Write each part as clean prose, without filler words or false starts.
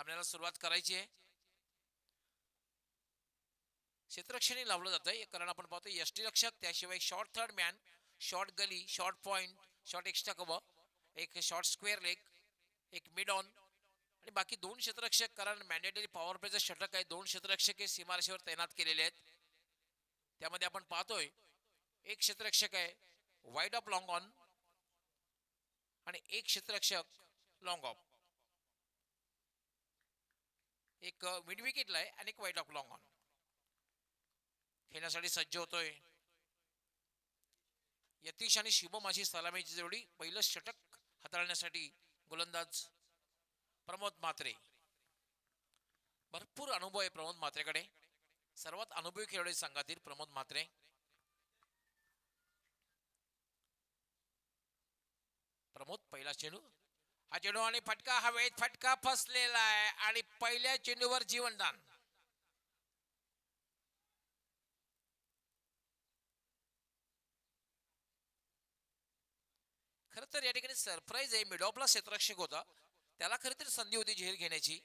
सामन्याला सुरुवात करायची आहे. क्षेत्ररक्षणी लावलं जातंय कारण आपण पाहतो यष्टीरक्षक, त्याशिवाय short third man, short gully, short point, short extra cover, एक शॉर्ट स्क्वेअर लेग, एक मिड ऑन आणि बाकी दोन क्षेत्ररक्षक, कारण मॅन्डेटरी पॉवर प्लेचं षटक आहे. दोन क्षेत्ररक्षक हे सीमारेषेवर तैनात केलेले आहेत. त्यामध्ये आपण पाहतोय एक क्षेत्ररक्षक आहे वाईड ऑफ लॉंग ऑन आणि एक क्षेत्ररक्षक लॉंग ऑफ. एक मिड विकेटला आहे आणि एक वाईड ऑफ लॉंग ऑन. खेळण्यासाठी सज्ज होतोय यतीश आणि शुभम अशी सलामीची जोडी. पहिलं षटक हाताळण्यासाठी गोलंदाज प्रमोद म्हात्रे. भरपूर अनुभव आहे प्रमोद म्हात्रेकडे. सर्वात अनुभवी खेळाडू संघातील प्रमोद म्हात्रे. प्रमोद पहिला चेंडू, हा चेंडू आणि फटका, हवेत फटका फसलेला आहे आणि पहिल्या चेंडूवर जीवनदान. खर तर या ठिकाणी सरप्राईज आहे. मिड ऑफला क्षेत्ररक्षक होता, त्याला खरी तर संधी होती झेल घेण्याची.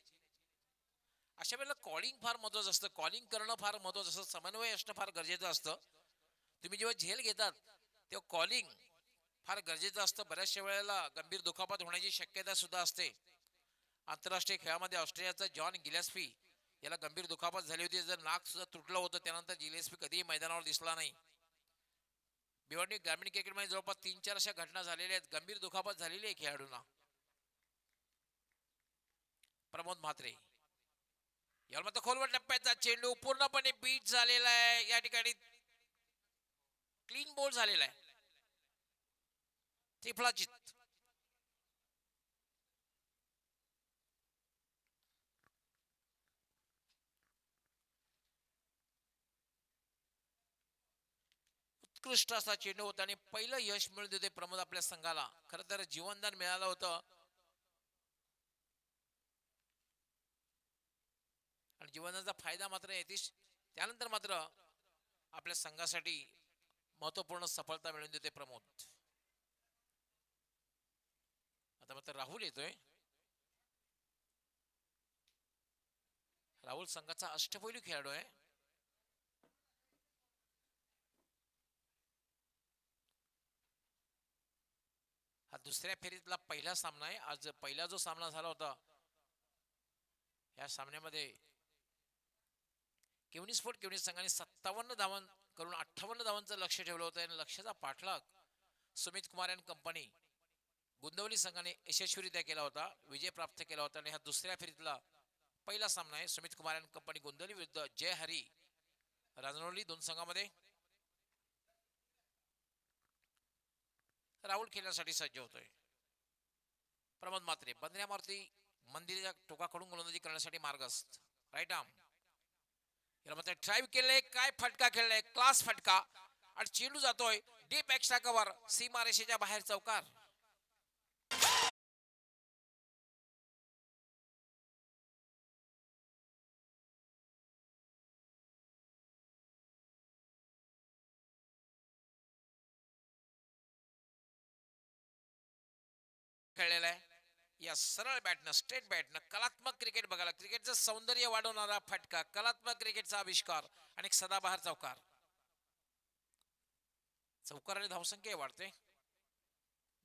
अशा वेळेला कॉलिंग फार महत्वाचं असतं. कॉलिंग करणं फार महत्वाचं असतं. समन्वय असणं फार गरजेचं असतं. तुम्ही जेव्हा झेल घेतात तेव्हा कॉलिंग फार गरजेचं असतं. बऱ्याचशा वेळेला गंभीर दुखापत होण्याची शक्यता सुद्धा असते. आंतरराष्ट्रीय खेळामध्ये ऑस्ट्रेलियाचा जॉन गिलेस्पी याला गंभीर दुखापत झाली होती. जर नाक सुद्धा तुटलं होतं, त्यानंतर गिलेस्पी कधीही मैदानावर दिसला नाही. भिवंडी ग्रामीण क्रिकेटमध्ये जवळपास 3-4 अशा घटना झालेल्या आहेत. गंभीर दुखापत झालेली आहे खेळाडूंना. प्रमोद म्हात्रे यावर मात्र खोलवर टप्प्याचा चेंडू पूर्णपणे बीट झालेला आहे. या ठिकाणी क्लीन बॉल झालेला आहे. त्रिफळाचित उत्कृष्ट असा चेंडू होता आणि पहिलं यश मिळून देते प्रमोद आपल्या संघाला. खरं तर जीवनदान मिळालं होतं आणि जीवनाचा फायदा मात्र यतीश त्यानंतर मात्र आपल्या संघासाठी महत्वपूर्ण सफलता मिळवून देते प्रमोद. आता मात्र राहुल येतोय. राहुल संघाचा अष्टपैलू खेळाडू आहे. हा दुसऱ्या फेरीतला पहिला सामना आहे. आज पहिला जो सामना झाला होता या सामन्यामध्ये केवनी स्पोर्ट केवनी संघाने 57 धावन करून 58 धावांचं लक्ष ठेवलं होतं आणि लक्ष्याचा पाठलाग सुमित कुमार अँड कंपनी गुंदवली संघाने यशस्वीरित्या केला होता, विजय प्राप्त केला होता. आणि हा दुसऱ्या फेरीतला पहिला सामना आहे सुमित कुमार अँड कंपनी गुंदवली विरुद्ध जय हरी राजनोली. दोन संघामध्ये राहुल खेळण्यासाठी सज्ज होतोय. प्रमोद म्हात्रे बंदऱ्यामारुती मंदिराच्या टोकाकडून गोलंदाजी करण्यासाठी मार्गस्थ. राईट आर्म याला मात्र ड्राईव्ह केले. काय फटका खेळलाय, क्लास फटका आणि चेंडू जातोय डीप एक्स्ट्रा कव्हर, सीमारेषेच्या बाहेर चौकार. खेळलेला आहे या सरळ बॅटनं, स्ट्रेट बॅटनं कलात्मक क्रिकेट बघायला, क्रिकेटचं सौंदर्य वाढवणारा फटका, कलात्मक क्रिकेटचा आविष्कार आणि एक सदाबहार चौकार. चौकार आणि धावसंख्या वाढते.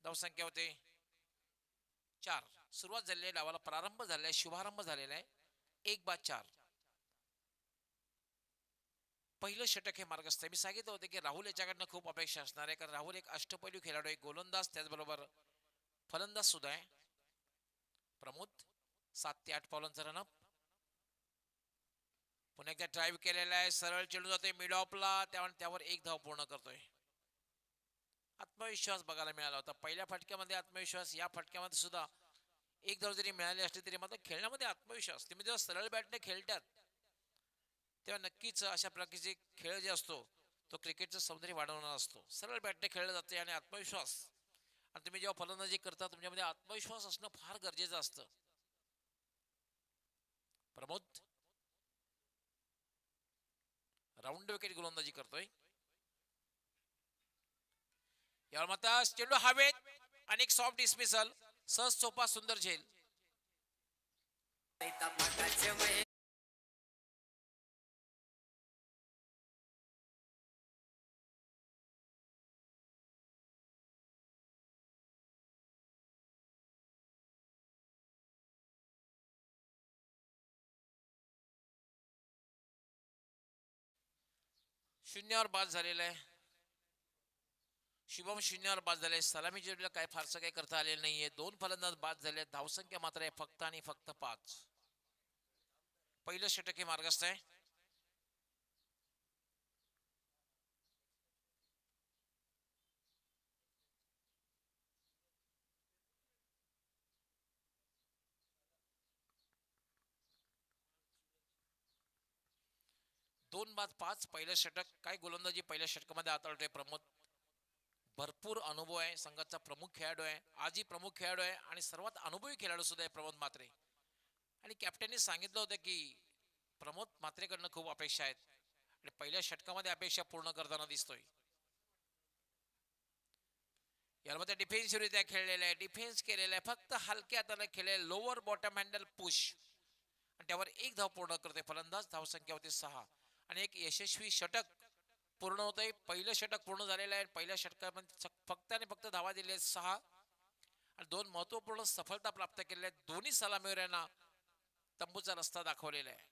धावसंख्या होते 4. सुरुवात झालेली आहे, डावाला प्रारंभ झालेला आहे, शुभारंभ झालेला आहे. 1-4. पहिलं षटक हे मार्गस्थ आहे. मी सांगितलं होतं की राहुल याच्याकडनं खूप अपेक्षा असणार आहे, कारण राहुल एक अष्टपैलू खेळाडू आहे, गोलंदाज त्याचबरोबर फलंदाज सुद्धा आहे. प्रमोद 7 ते 8 पावलांचा रनअप. पुन्हा एकदा ड्राईव्ह केलेला आहे, सरळ चेंडू जातोय मिड ऑफला, त्यावर एक धाव पूर्ण करतोय. आत्मविश्वास बघायला मिळाला होता पहिल्या फटक्यामध्ये. आत्मविश्वास या फटक्यामध्ये सुद्धा एक धाव जरी मिळाली असली तरी मात्र खेळण्यामध्ये आत्मविश्वास. तुम्ही जेव्हा सरळ बॅटने खेळतात तेव्हा नक्कीच अशा प्रकारचे खेळ जे असतो तो क्रिकेटचं सौंदर्य वाढवणारा असतो. सरळ बॅटने खेळलं जाते आणि आत्मविश्वास, आणि तुम्ही जेव्हा फलंदाजी करता तुमच्यामध्ये आत्मविश्वास असणं फार गरजेचं असतं. प्रमोद राऊंड विकेट गोलंदाजी करतोय. यावर मात्र चेंडू हवेत आणि एक सॉफ्ट डिस्मिसल, सहज सोपा सुंदर झेल. शून्यावर बाद झालेला आहे. शुभम शून्यावर बाद झाले. सलामी जोडीला काय फारसं काही करता आलेलं नाहीये. 2 फलंदाज बाद झाले. धावसंख्या मात्र आहे फक्त आणि फक्त 5. पहिलं षटक हे मार्गस्थ आहे. दोन बाद 5. पहिलं षटक. काय गोलंदाजी पहिल्या षटकामध्ये हाताळतोय प्रमोद. भरपूर अनुभव आहे. संघाचा प्रमुख खेळाडू आहे. आजही प्रमुख खेळाडू आहे आणि सर्वात अनुभवी खेळाडू सुद्धा आहे प्रमोद म्हात्रे. आणि कॅप्टननी सांगितलं होतं की प्रमोद म्हात्रेकडनं खूप अपेक्षा आहेत आणि पहिल्या षटकामध्ये अपेक्षा पूर्ण करताना दिसतोय. यामध्ये डिफेन्सिव्हरित्या खेळलेला आहे. डिफेन्स केलेला आहे. फक्त हलक्या हाताने खेळलेला. लोअर बॉटम हँडल पुश आणि त्यावर 1 धाव पूर्ण करते फलंदाज. धावसंख्या होती 6 आणि एक यशस्वी षटक पूर्ण होतंय. पहिलं षटक पूर्ण झालेलं आहे. पहिल्या षटकामध्ये फक्त आणि फक्त धावा दिल्या 6 आणि 2 महत्वपूर्ण सफलता प्राप्त केलेल्या आहेत. दोन्ही सलामीवर यांना तंबूचा रस्ता दाखवलेला आहे.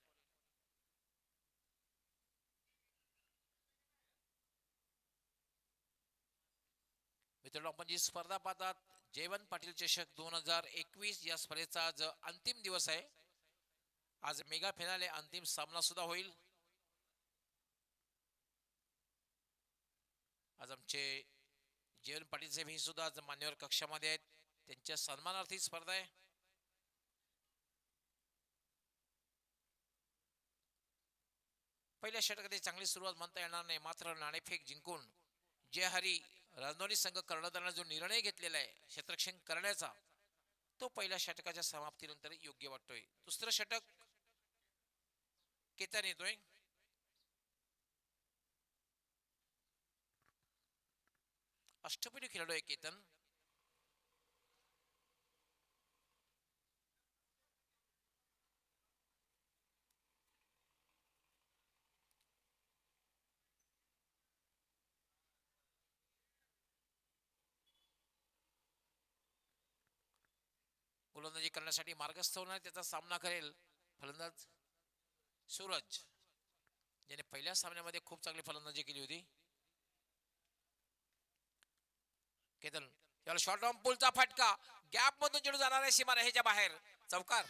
मित्रांनो, आपण जी स्पर्धा पाहतात जयवंत पाटील चषक 2021 या स्पर्धेचा आज अंतिम दिवस आहे. आज मेगा फायनल आहे. अंतिम सामना सुद्धा होईल. आज आमचे जयवंत पाटील साहेब हे सुद्धा आज मान्यवर कक्षामध्ये आहेत. त्यांच्या सन्मानार्थी स्पर्धा आहे. पहिल्या षटकाची चांगली सुरुवात म्हणता येणार नाही. मात्र नाणेफेक जिंकून जय हरी राजनोनी संघ कर्णधाराने जो निर्णय घेतलेला आहे क्षेत्ररक्षण करण्याचा, तो पहिल्या षटकाच्या समाप्तीनंतर योग्य वाटतोय. दुसरं षटक केतन येतोय. अष्टपैलू खेळाडू आहे केतन. गोलंदाजी करण्यासाठी मार्गस्थ होणार. त्याचा सामना करेल फलंदाज सूरज, ज्याने पहिल्या सामन्यामध्ये खूप चांगली फलंदाजी केली होती. केतन याला शॉर्ट ऑन पुलचा फटका. गॅप मधून चेंडू जाणार आहे सीमा रेषेच्या बाहेर. चौकार.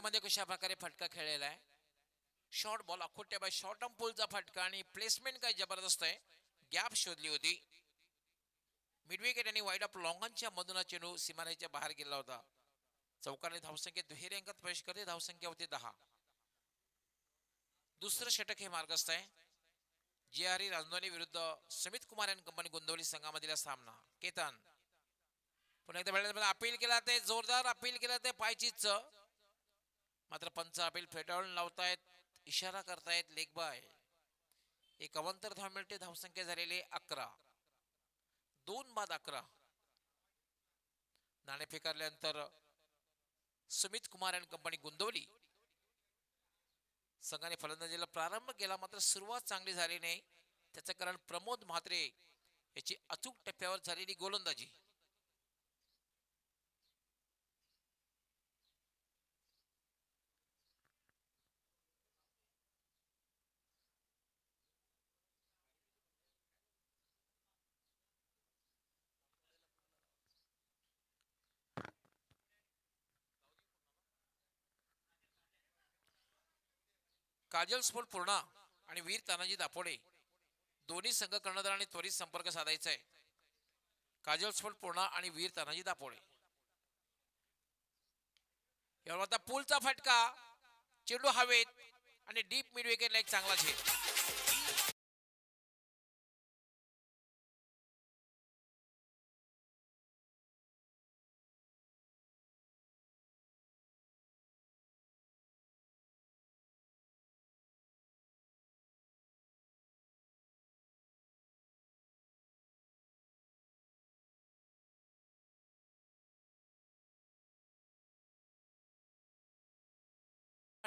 मध्ये कशा प्रकारे फटका खेळलेला आहे. शॉर्ट बॉल अखोट्या बाय शॉर्ट ऑन पुलचा फटका आणि प्लेसमेंट काय जबरदस्त आहे. गॅप शोधली होती. मिड विकेट आणि वाईड ऑफ लॉंगनच्या मधून चेंडू सीमारेषेच्या बाहेर गेला होता. चौकाने धावसंख्येत दुहेरी अंकात प्रवेश करते. धावसंख्या होती 10. दुसरं षटक हे मार्गस्थ आहे. जे हरी राजनोनी विरुद्ध समित कुमार अँड कंपनी गोंदवली संघामधील सामना. केतन पुन्हा एकदा अपील केला. ते जोरदार अपील केलं. ते पायचीच मात्र पंच अपील फेटाळून लावतायत. इशारा करतायत लेग बाय. एक अवंतर धाव मिळते. धावसंख्या झालेली 11. 2 बाद 11. नाणे फेकारल्यानंतर सुमित कुमार अँड कंपनी गोंदवली संघाने फलंदाजीला प्रारंभ केला. मात्र सुरुवात चांगली झाली नाही. त्याचं कारण प्रमोद म्हात्रे याची अचूक टप्प्यावर झालेली गोलंदाजी. काजल स्फोट पूर्णा आणि वीर तानाजी दापोडे दोन्ही संघ कर्णधारांनी त्वरित संपर्क साधायचा आहे. काजल स्फोट पूर्णा आणि वीर तानाजी दापोडे. यावर आता पुलचा फटका. चेंडू हवेत आणि डीप मिड विकेटला एक चांगला झेल.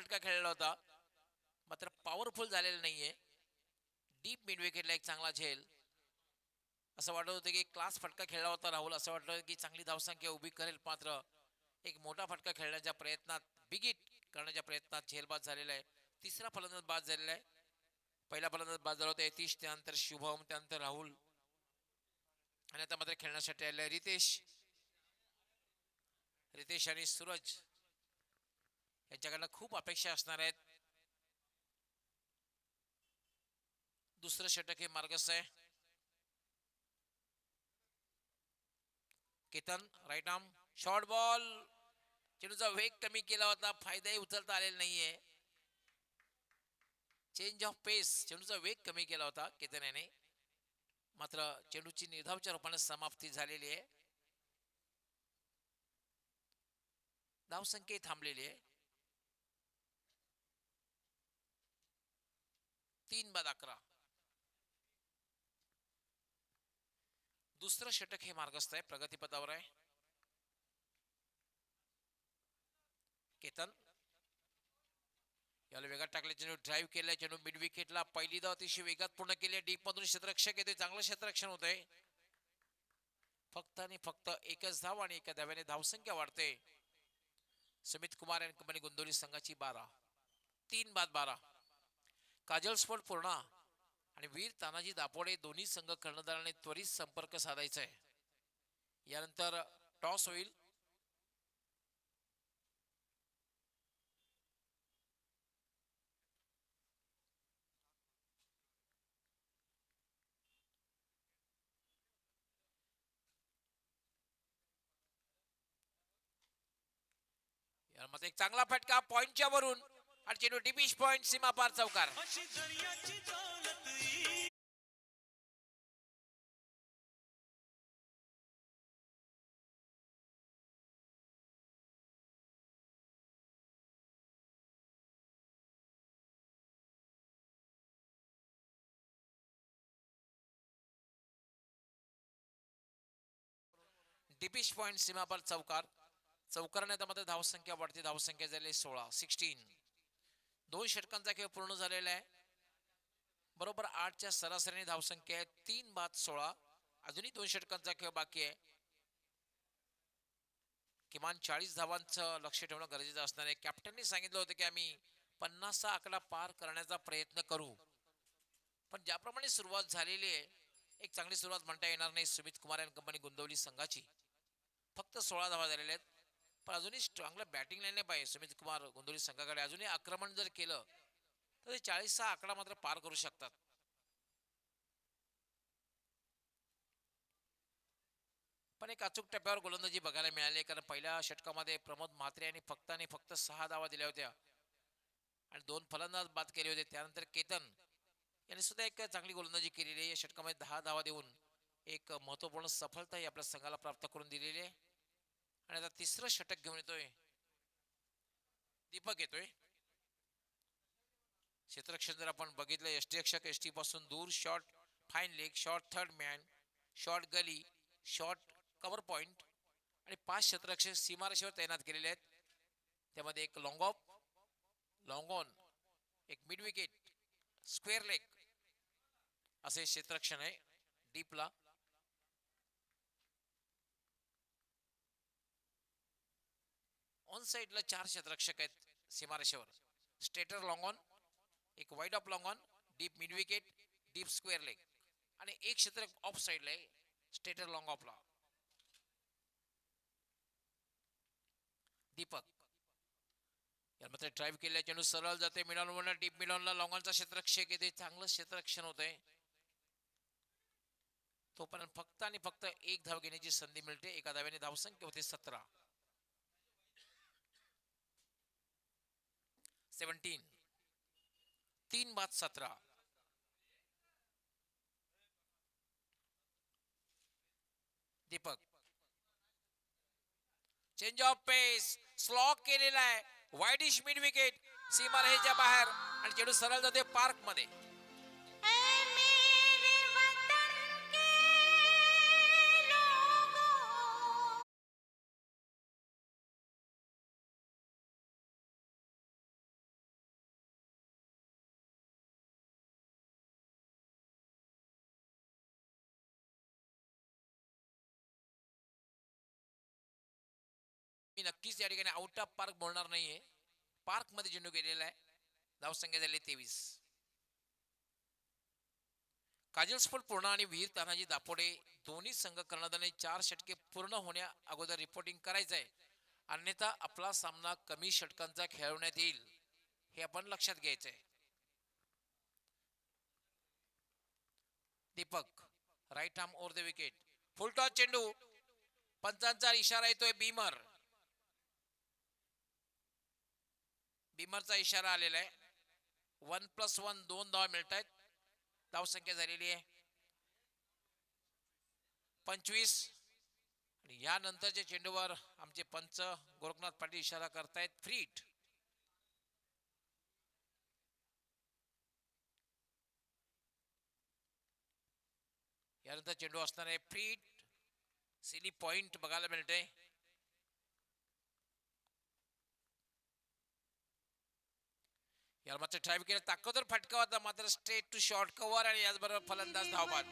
फटका खेळला होता, मात्र पॉवरफुल झालेला नाहीये. डीप मिड विकेटला एक चांगला झेल. असं वाटत होतं की क्लास फटका खेळला होता राहुल. असं वाटलं की चांगली धावसंख्या उभी करेल, मात्र एक मोठा फटका खेळण्याच्या प्रयत्नात, बिग हिट करण्याच्या प्रयत्नात झेलबाद झालेला आहे. तिसरा फलंदाज बाद झालेला आहे. पहिला फलंदाज बाद झाला होता यतीश, त्यानंतर शुभम, त्यानंतर राहुल आणि आता मात्र खेळण्यासाठी आले रितेश. रितेश आणि सूरज यांच्याकडनं खूप अपेक्षा असणार आहेत. दुसरं षटक हे मार्गस्थ आहे. Ketan right arm short ball, चेंडूचा वेग कमी केला होता, फायदाही उचलता आलेला नाहीये. चेंज ऑफ पेस, चेंडूचा वेग कमी केला होता केतन याने, मात्र चेंडूची निर्धावच्या रूपाने समाप्ती झालेली आहे. धावसंख्या थांबलेली आहे. 3-11. दुसरं षटक हे मार्गस्थ आहे, प्रगतीपथावर आहे. केतन याला वेगात टाकले, चेंडू ड्राईव्ह केलाय, चेंडू मिड विकेटला पहिली धाव अतिशय वेगात पूर्ण केली. डीप मधून क्षेत्ररक्षक येते, चांगलं क्षेत्ररक्षण होतंय. फक्त आणि फक्त एकच धाव आणि एका धाव्याने धावसंख्या वाढते. सुमित कुमार आणि कंपनी गोंदवली संघाची 12. 3-12. काजल स्पोर्ट पूर्ण आणि वीर तानाजी दापोडे दोन्ही संघ कर्णधाराने त्वरित संपर्क साधायचा आहे. यानंतर टॉस होईल. यामध्ये एक चांगला फटका पॉइंटच्या वरून आणि चेंडू डिपिश पॉइंट सीमा पार चौकार. डिपिश पॉइंट सीमा पार चौकार. चौकाराने मध्ये धावसंख्या वाढते. धावसंख्या झाली 16. 2 षटकांचा खेळ पूर्ण झालेला आहे. बरोबर 8च्या सरासरीने धावसंख्या आहे. 3-16. अजूनही 2 षटकांचा खेळ बाकी आहे. किमान 40 धावांचं लक्ष ठेवणं गरजेचं असणार आहे. कॅप्टननी सांगितलं होतं की आम्ही 50चा आकडा पार करण्याचा प्रयत्न करू, पण ज्याप्रमाणे सुरुवात झालेली आहे, एक चांगली सुरुवात म्हणता येणार नाही सुमित कुमार आणि कंपनी गोंदवली संघाची. फक्त 16 धावा झालेल्या आहेत, पण अजूनही चांगलं बॅटिंग लाईन पाहिजे सुमित कुमार गोंदवली संघाकडे. अजूनही आक्रमण जर केलं तर ते 40चा आकडा मात्र पार करू शकतात. पण एक अचूक टप्प्यावर गोलंदाजी बघायला मिळाली, कारण पहिल्या षटकामध्ये प्रमोद म्हात्रे यांनी फक्त 6 धावा दिल्या होत्या आणि 2 फलंदाज बाद केले होते. त्यानंतर केतन यांनी सुद्धा एक चांगली गोलंदाजी केलेली आहे. या षटकामध्ये 10 धावा देऊन एक महत्वपूर्ण सफलता आपल्या संघाला प्राप्त करून दिलेली आहे. आणि आता तिसरं षटक घेऊन येतोय दीपक. येतोय क्षेत्ररक्षण जर आपण बघितलं, यष्टीरक्षक एसटी पासून दूर, short fine leg, short third man, short gully, short cover point आणि 5 क्षेत्ररक्षक सीमारेषेवर तैनात केलेले आहेत. त्यामध्ये एक लॉंग ऑफ, लॉंग ऑन, एक मिड विकेट, स्क्वेअर लेग असे क्षेत्ररक्षण आहे. डीपला ऑन साइडला 4 क्षेत्ररक्षक आहेत सीमारेषेवर. स्ट्रेटर लॉंग ऑन, एक wide of long on, deep mid wicket, deep square leg आणि एक क्षेत्ररक्षक ऑफ साइडला आहे स्ट्रेटर लॉंग ऑफला. दीपक यामध्ये ड्राईव्ह केल्या, चेंडू सरळ जाते मिडॉन, डीप मिडॉनला लॉंगॉनचा क्षेत्ररक्षक येते. चांगलं क्षेत्ररक्षण होतंय. तोपर्यंत फक्त आणि फक्त एक धाव घेण्याची संधी मिळते. एका धाव्याने धावसंख्या होते 17. 3-17. दीपक चेंज ऑफ पेस, स्लॉक केलेला आहे, वाईडिश मिड विकेट, सीमारेषेच्या बाहेर आणि चेंडू सरळ जाते पार्क मध्ये. नक्कीच या ठिकाणी आउट ऑफ पार्क बोलणार नाहीये. पार्क मध्ये चेंडू गेलेला आहे. धावसंख्या झाली 23. काजल स्फोट पूर्ण आणि वीर तानाजी दापोडे दोन्ही संघ कर्णधारांनी 4 षटके पूर्ण होण्या अगोदर रिपोर्टिंग करायचं आहे. अन्यथा आपला सामना कमी षटकांचा खेळवण्यात येईल हे आपण लक्षात घ्यायचंय. Deepak right arm over the wicket. Full toss चेंडू. पंचांचा इशारा येतोय. बीमरचा इशारा आलेला आहे. 1+1 2 धावा मिळत आहेत. धावसंख्या झालेली आहे 25. आणि यानंतरच्या चेंडूवर आमचे पंच गोरखनाथ पाटील इशारा करतायत फ्री हिट. यानंतर चेंडू असणार आहे फ्री हिट. सिली पॉइंट बघायला मिळते. याला मात्र ट्राय केला. ताकदवर फटका होता मात्र स्ट्रेट टू शॉर्ट कव्हर आणि याचबरोबर फलंदाज धावबाद.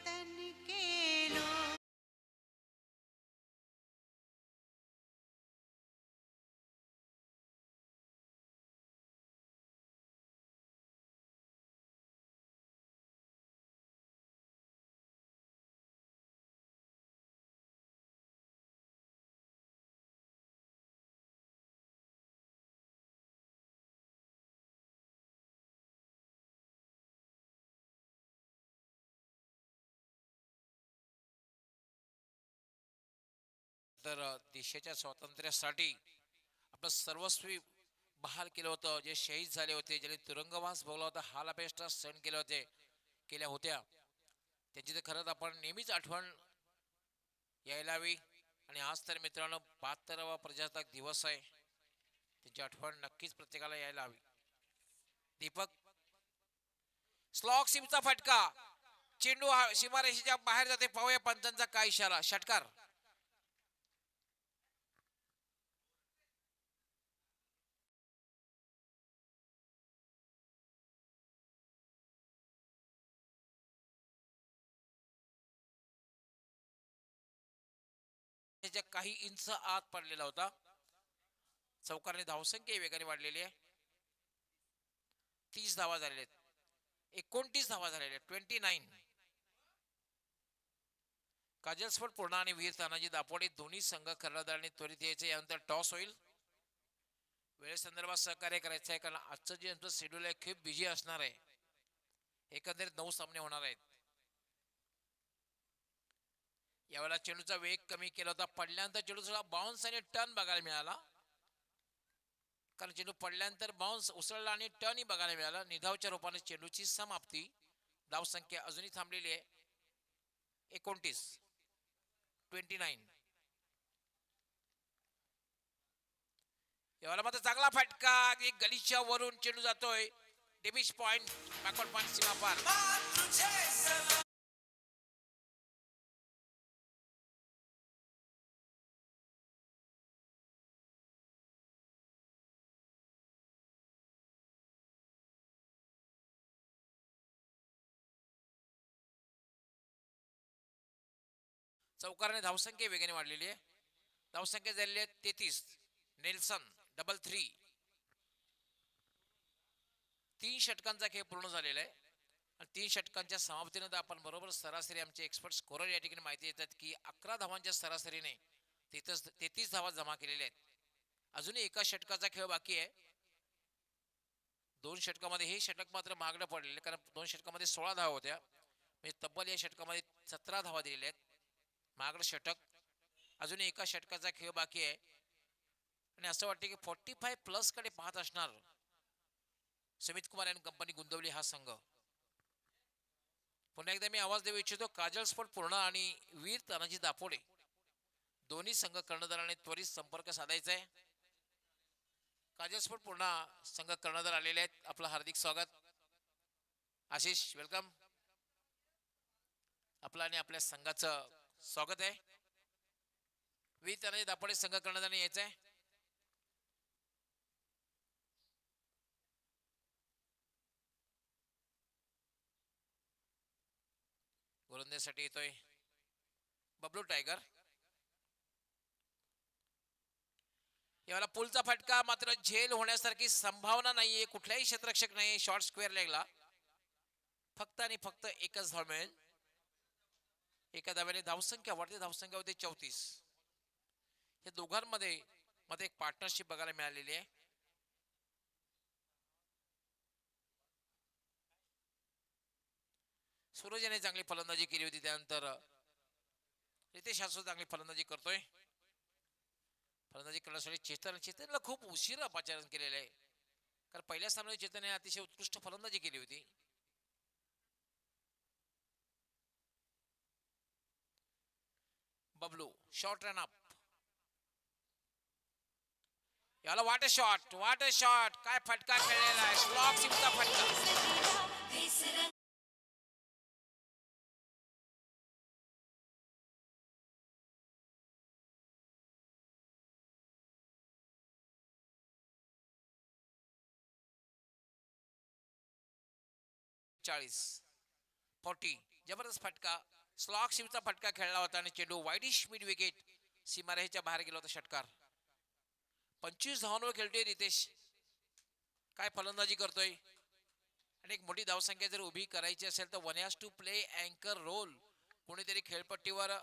तर देशाच्या स्वातंत्र्यासाठी आपलं सर्वस्वी बहाल केलं होतं. जे शहीद झाले होते, ज्यांनी तुरुंगवास भोगला होता, हाल अपेष्टा सहन केल्या होत्या, त्यांची तर खरंच आपण नेहमीच आठवण यायला हवी. आणि आज तर मित्रांनो 72वा प्रजासत्ताक दिवस आहे. त्यांची आठवण नक्कीच प्रत्येकाला यायला हवी. दीपक स्लॉग सीमचा फटका. चेंडू सीमारेषेच्या बाहेर जाते. पाहूया पंचांचा काय इशारा. षटकार. काही इंच आत पडलेला होता. चौकारने धावसंख्या वेगाने वाढलेली आहे. 30 धावा झालेल्या आहेत. 29 धावा झालेल्या आहेत. 29. काजल स्फोट पूर्ण आणि वीर तानाजी दापोडे दोन्ही संघ कर्णधारांनी त्वरित यायचे. यानंतर टॉस होईल. वेळेसंदर्भात सहकार्य करायचं आहे कारण आजचं जे आमचं शेड्यूल आहे खूप बिझी असणार आहे. एकंदरीत 9 सामने होणार आहेत. यावेळेला चेंडूचा वेग कमी केला होता. पडल्यानंतर चेंडू थोडा बाउन्स आणि टर्न बघायला मिळाला. कारण चेंडू पडल्यानंतर बाउन्स उसळला आणि टर्नही बघायला मिळाला. निधावच्या रूपाने चेंडूची समाप्ती. धावसंख्या अजूनही थांबलेली आहे 29. 29. यावेळेला मात्र चांगला फटका. एक गलीच्या वरून चेंडू जातोय. डेबिश पॉइंट. बॅकवर्ड पॉइंट सीमा पार. चौकाराने धावसंख्या वेगाने वाढलेली आहे. धावसंख्या झालेली आहे 33. नेल्सन 3. 3 षटकांचा खेळ पूर्ण झालेला आहे. आणि 3 षटकांच्या समाप्तीनंतर आपण बरोबर सरासरी आमचे एक्सपर्ट स्कोरर या ठिकाणी माहिती देतात की 11 धावांच्या सरासरीने 33 धावा जमा केलेल्या आहेत. अजूनही एका षटकाचा खेळ बाकी आहे. 2 षटकामध्ये हे षटक मात्र महागडं पडलेले कारण 2 षटकामध्ये 16 धावा होत्या. म्हणजे तब्बल या षटकामध्ये 17 धावा दिलेल्या आहेत. महागडं षटक. अजून एका षटकाचा खेळ बाकी आहे. आणि असं वाटतं की 45+ कडे पाहत असणार सुमित कुमार आणि कंपनी गुंतवली हा संघ. पुन्हा एकदा मी आवाज देऊ इच्छितो. काजल स्फोट पूर्ण आणि वीर तानाजी दापोडे दोन्ही संघ कर्णधाराने त्वरित संपर्क साधायचा आहे. काजल स्फोट पूर्ण संघ कर्णधार आलेले आहेत. आपलं हार्दिक स्वागत. आशिष वेलकम. आपलं आणि आपल्या संघाचं स्वागत आहे. वीर तानाजी दापोडे संघ कर्णधाराने यायचं आहे. गोलंदाजीसाठी येतोय बबलू टायगर. याला पुलचा फटका, मात्र झेल होण्यासारखी संभावना नाहीये, कुठलाही क्षेत्ररक्षक नाही शॉर्ट स्क्वेअर लेगला. फक्त आणि फक्त एकच धाव मिळेल. एका धाव्याने धावसंख्या वाढते, धावसंख्या होते 34. या दोघांमध्ये मध्ये एक पार्टनरशिप बघायला मिळालेली आहे. सूरज याने चांगली फलंदाजी केली होती, त्यानंतर रितेश हा चांगली फलंदाजी करतोय. फलंदाजी करण्यासाठी चेतनला खूप उशीर अपचारण केलेलं आहे, कारण पहिल्या सामन्यात चेतनने अतिशय उत्कृष्ट फलंदाजी केली होती. Bablu short run up. याला वाट शॉट काय फटका खेळलेला आहे, स्लॉग सिमचा फटका. 40 जबरदस्त फटका, स्लॉग शिवचा फटका खेळला होता आणि चेंडू वाईडिश मिड विकेट सीमारेषेच्या बाहेर गेला होता. षटकार. 25 धावांवर खेळतोय रितेश, काय फलंदाजी करतोय. आणि एक मोठी धावसंख्या जर उभी करायची असेल तर वन हॅज टू प्ले अँकर रोल. कोणीतरी खेळपट्टीवर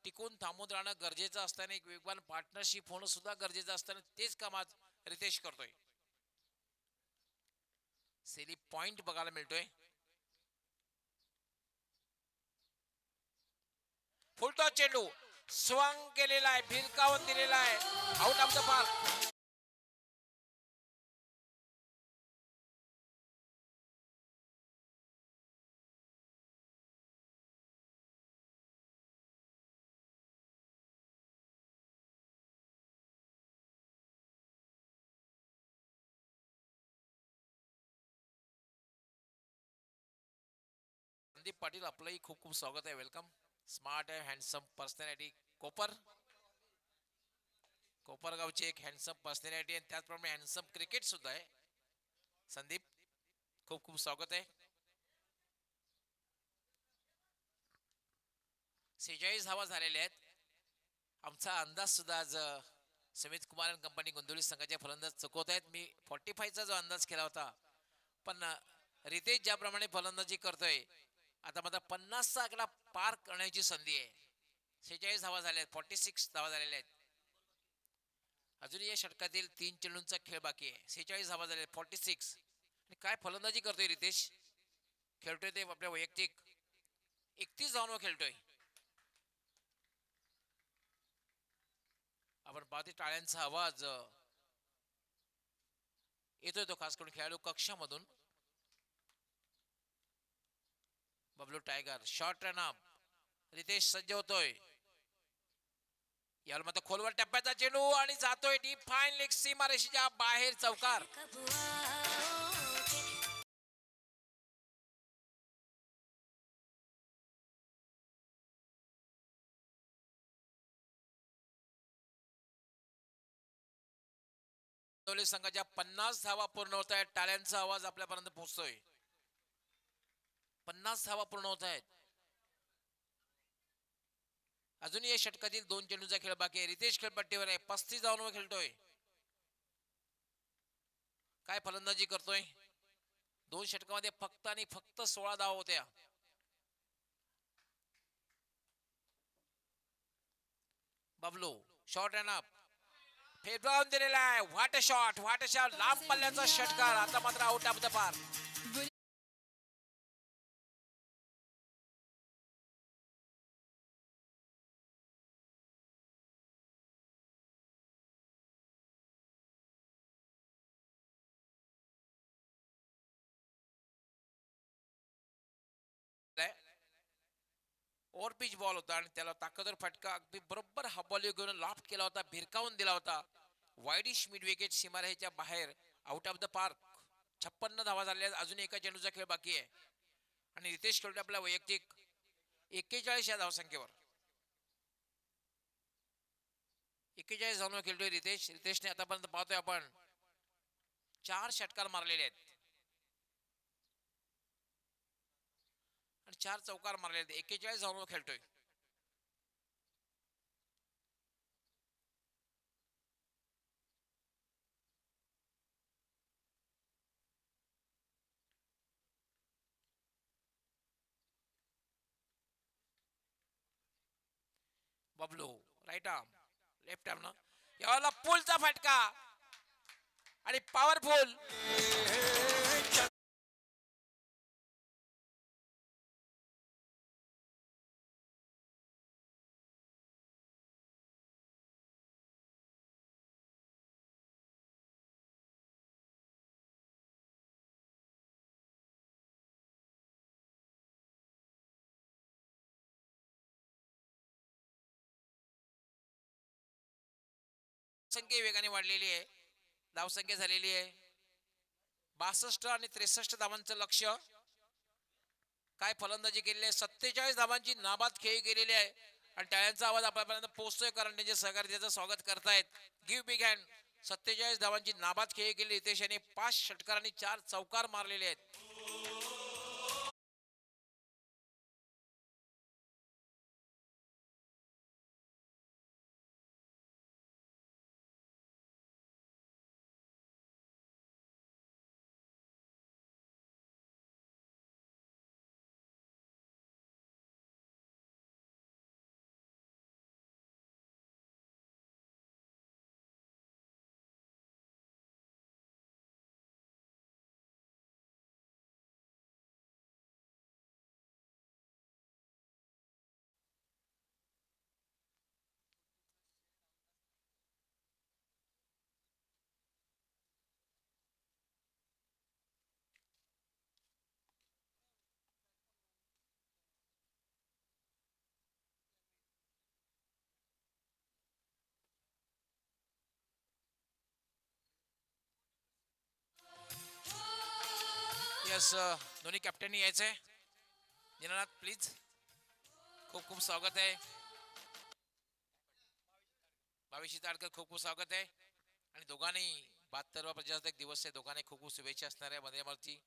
टिकून थांबून राहणं गरजेचं असताना एक वेगवान पार्टनरशिप होणं सुद्धा गरजेचं असताना तेच काम आज रितेश करतोय. सेली पॉइंट बघायला मिळतोय. फुलटॉस चेंडू स्वंग केलेला आहे, भिरकावून दिलेला आहे, out of the park. Sandeep Patil आपलंही खूप खूप स्वागत आहे, वेलकम. स्मार्ट आहे, हँडसम पर्सनॅलिटी. कोपरगावची एक हँडसम पर्सनॅलिटी आणि त्याचप्रमाणे हँडसम क्रिकेट सुद्धा आहे. संदीप खूप खूप स्वागत आहे. 46 धावा झालेल्या आहेत. आमचा अंदाज सुद्धा आज समित कुमार कंपनी गोंदिवली संघाचे फलंदाज चुकवत आहेत. मी 45चा जो अंदाज केला होता, पण रितेश ज्याप्रमाणे फलंदाजी करतोय आता मात्र 50चा आकडा पार करण्याची संधी आहे. 46 धावा झाल्या आहेत, 46 धावा झालेल्या आहेत. अजूनही या षटकातील 3 चेंडूंचा खेळ बाकी आहे. 46 धावा झाले, 46. आणि काय फलंदाजी करतोय रितेश. खेळतोय ते आपल्या वैयक्तिक 31 धावांवर खेळतोय. आपण पाहते टाळ्यांचा आवाज येतोय, तो खास करून खेळाडू कक्षामधून. Bablu tiger short run up. Ritesh सज्ज होतोय. याला मात्र खोलवर टप्प्याचा चेंडू आणि जातोय डीप फाईन लेग सीमारेषेच्या बाहेर. चौकार. संघाच्या 50 धावा पूर्ण होत आहेत. टाळ्यांचा आवाज आपल्यापर्यंत पोहोचतोय. 50 धावा पूर्ण होत आहेत. अजूनही या षटकातील 2 चेंडूचा खेळ बाकी आहे. रितेश खेळपट्टीवर आहे, 35 धावांवर खेळतोय. काय फलंदाजी करतोय. 2 षटकामध्ये फक्त आणि फक्त 16 धावा होत्या. Bablu short run up. फेटाळून दिलेला आहे. व्हाट अ शॉट, लांब पल्ल्याचा षटकार. आता मात्र out of the park. Over pitch ball होता आणि त्याला ताकदवर फटका अगदी बरोबर हा बॉल घेऊन लॉफ्ट केला होता, भिरकावून दिला होता. वाईडिश मिड विकेट सीमारेषेच्या बाहेर, आउट ऑफ द पार्क. 56 धावा झाल्या. अजून एका चेंडूचा खेळ बाकी आहे आणि रितेश खेळतोय आपल्या वैयक्तिक 41 या धावसंख्येवर. 41 धावांवर खेळतोय रितेश. रितेशने आतापर्यंत पाहतोय आपण 4 षटकार मारलेले आहेत आणि 4 चौकार मारले आहेत. 41 धावांवर खेळतोय. Bablu right arm left arm ना याला पुलचा फटका आणि पॉवरफुल संख्या वेगाने वाढलेली आहे धावसंख्या झालेली आहे 62 आणि 63 धावांचं लक्ष्य काय फलंदाजी केलेली आहे 47 धावांची नाबाद खेळी केलेली आहे आणि टाळ्यांचा आवाज आपल्यापर्यंत पोहोचतोय कारण त्यांचे सहकारी त्याचं स्वागत करतायत गिव्ह बिग हँड 47 धावांची नाबाद खेळी केली रितेश यांनी 5 षटकार आणि 4 चौकार मारलेले आहेत यस दोन्ही कॅप्टननी यायचंय दीनानाथ प्लीज खूप खूप स्वागत आहे भाविशी ताडकर खूप खूप स्वागत आहे आणि दोघांनी 72वा प्रजासत्ताक दिवस आहे दोघांनी खूप खूप शुभेच्छा असणार आहे मध्यमार्ची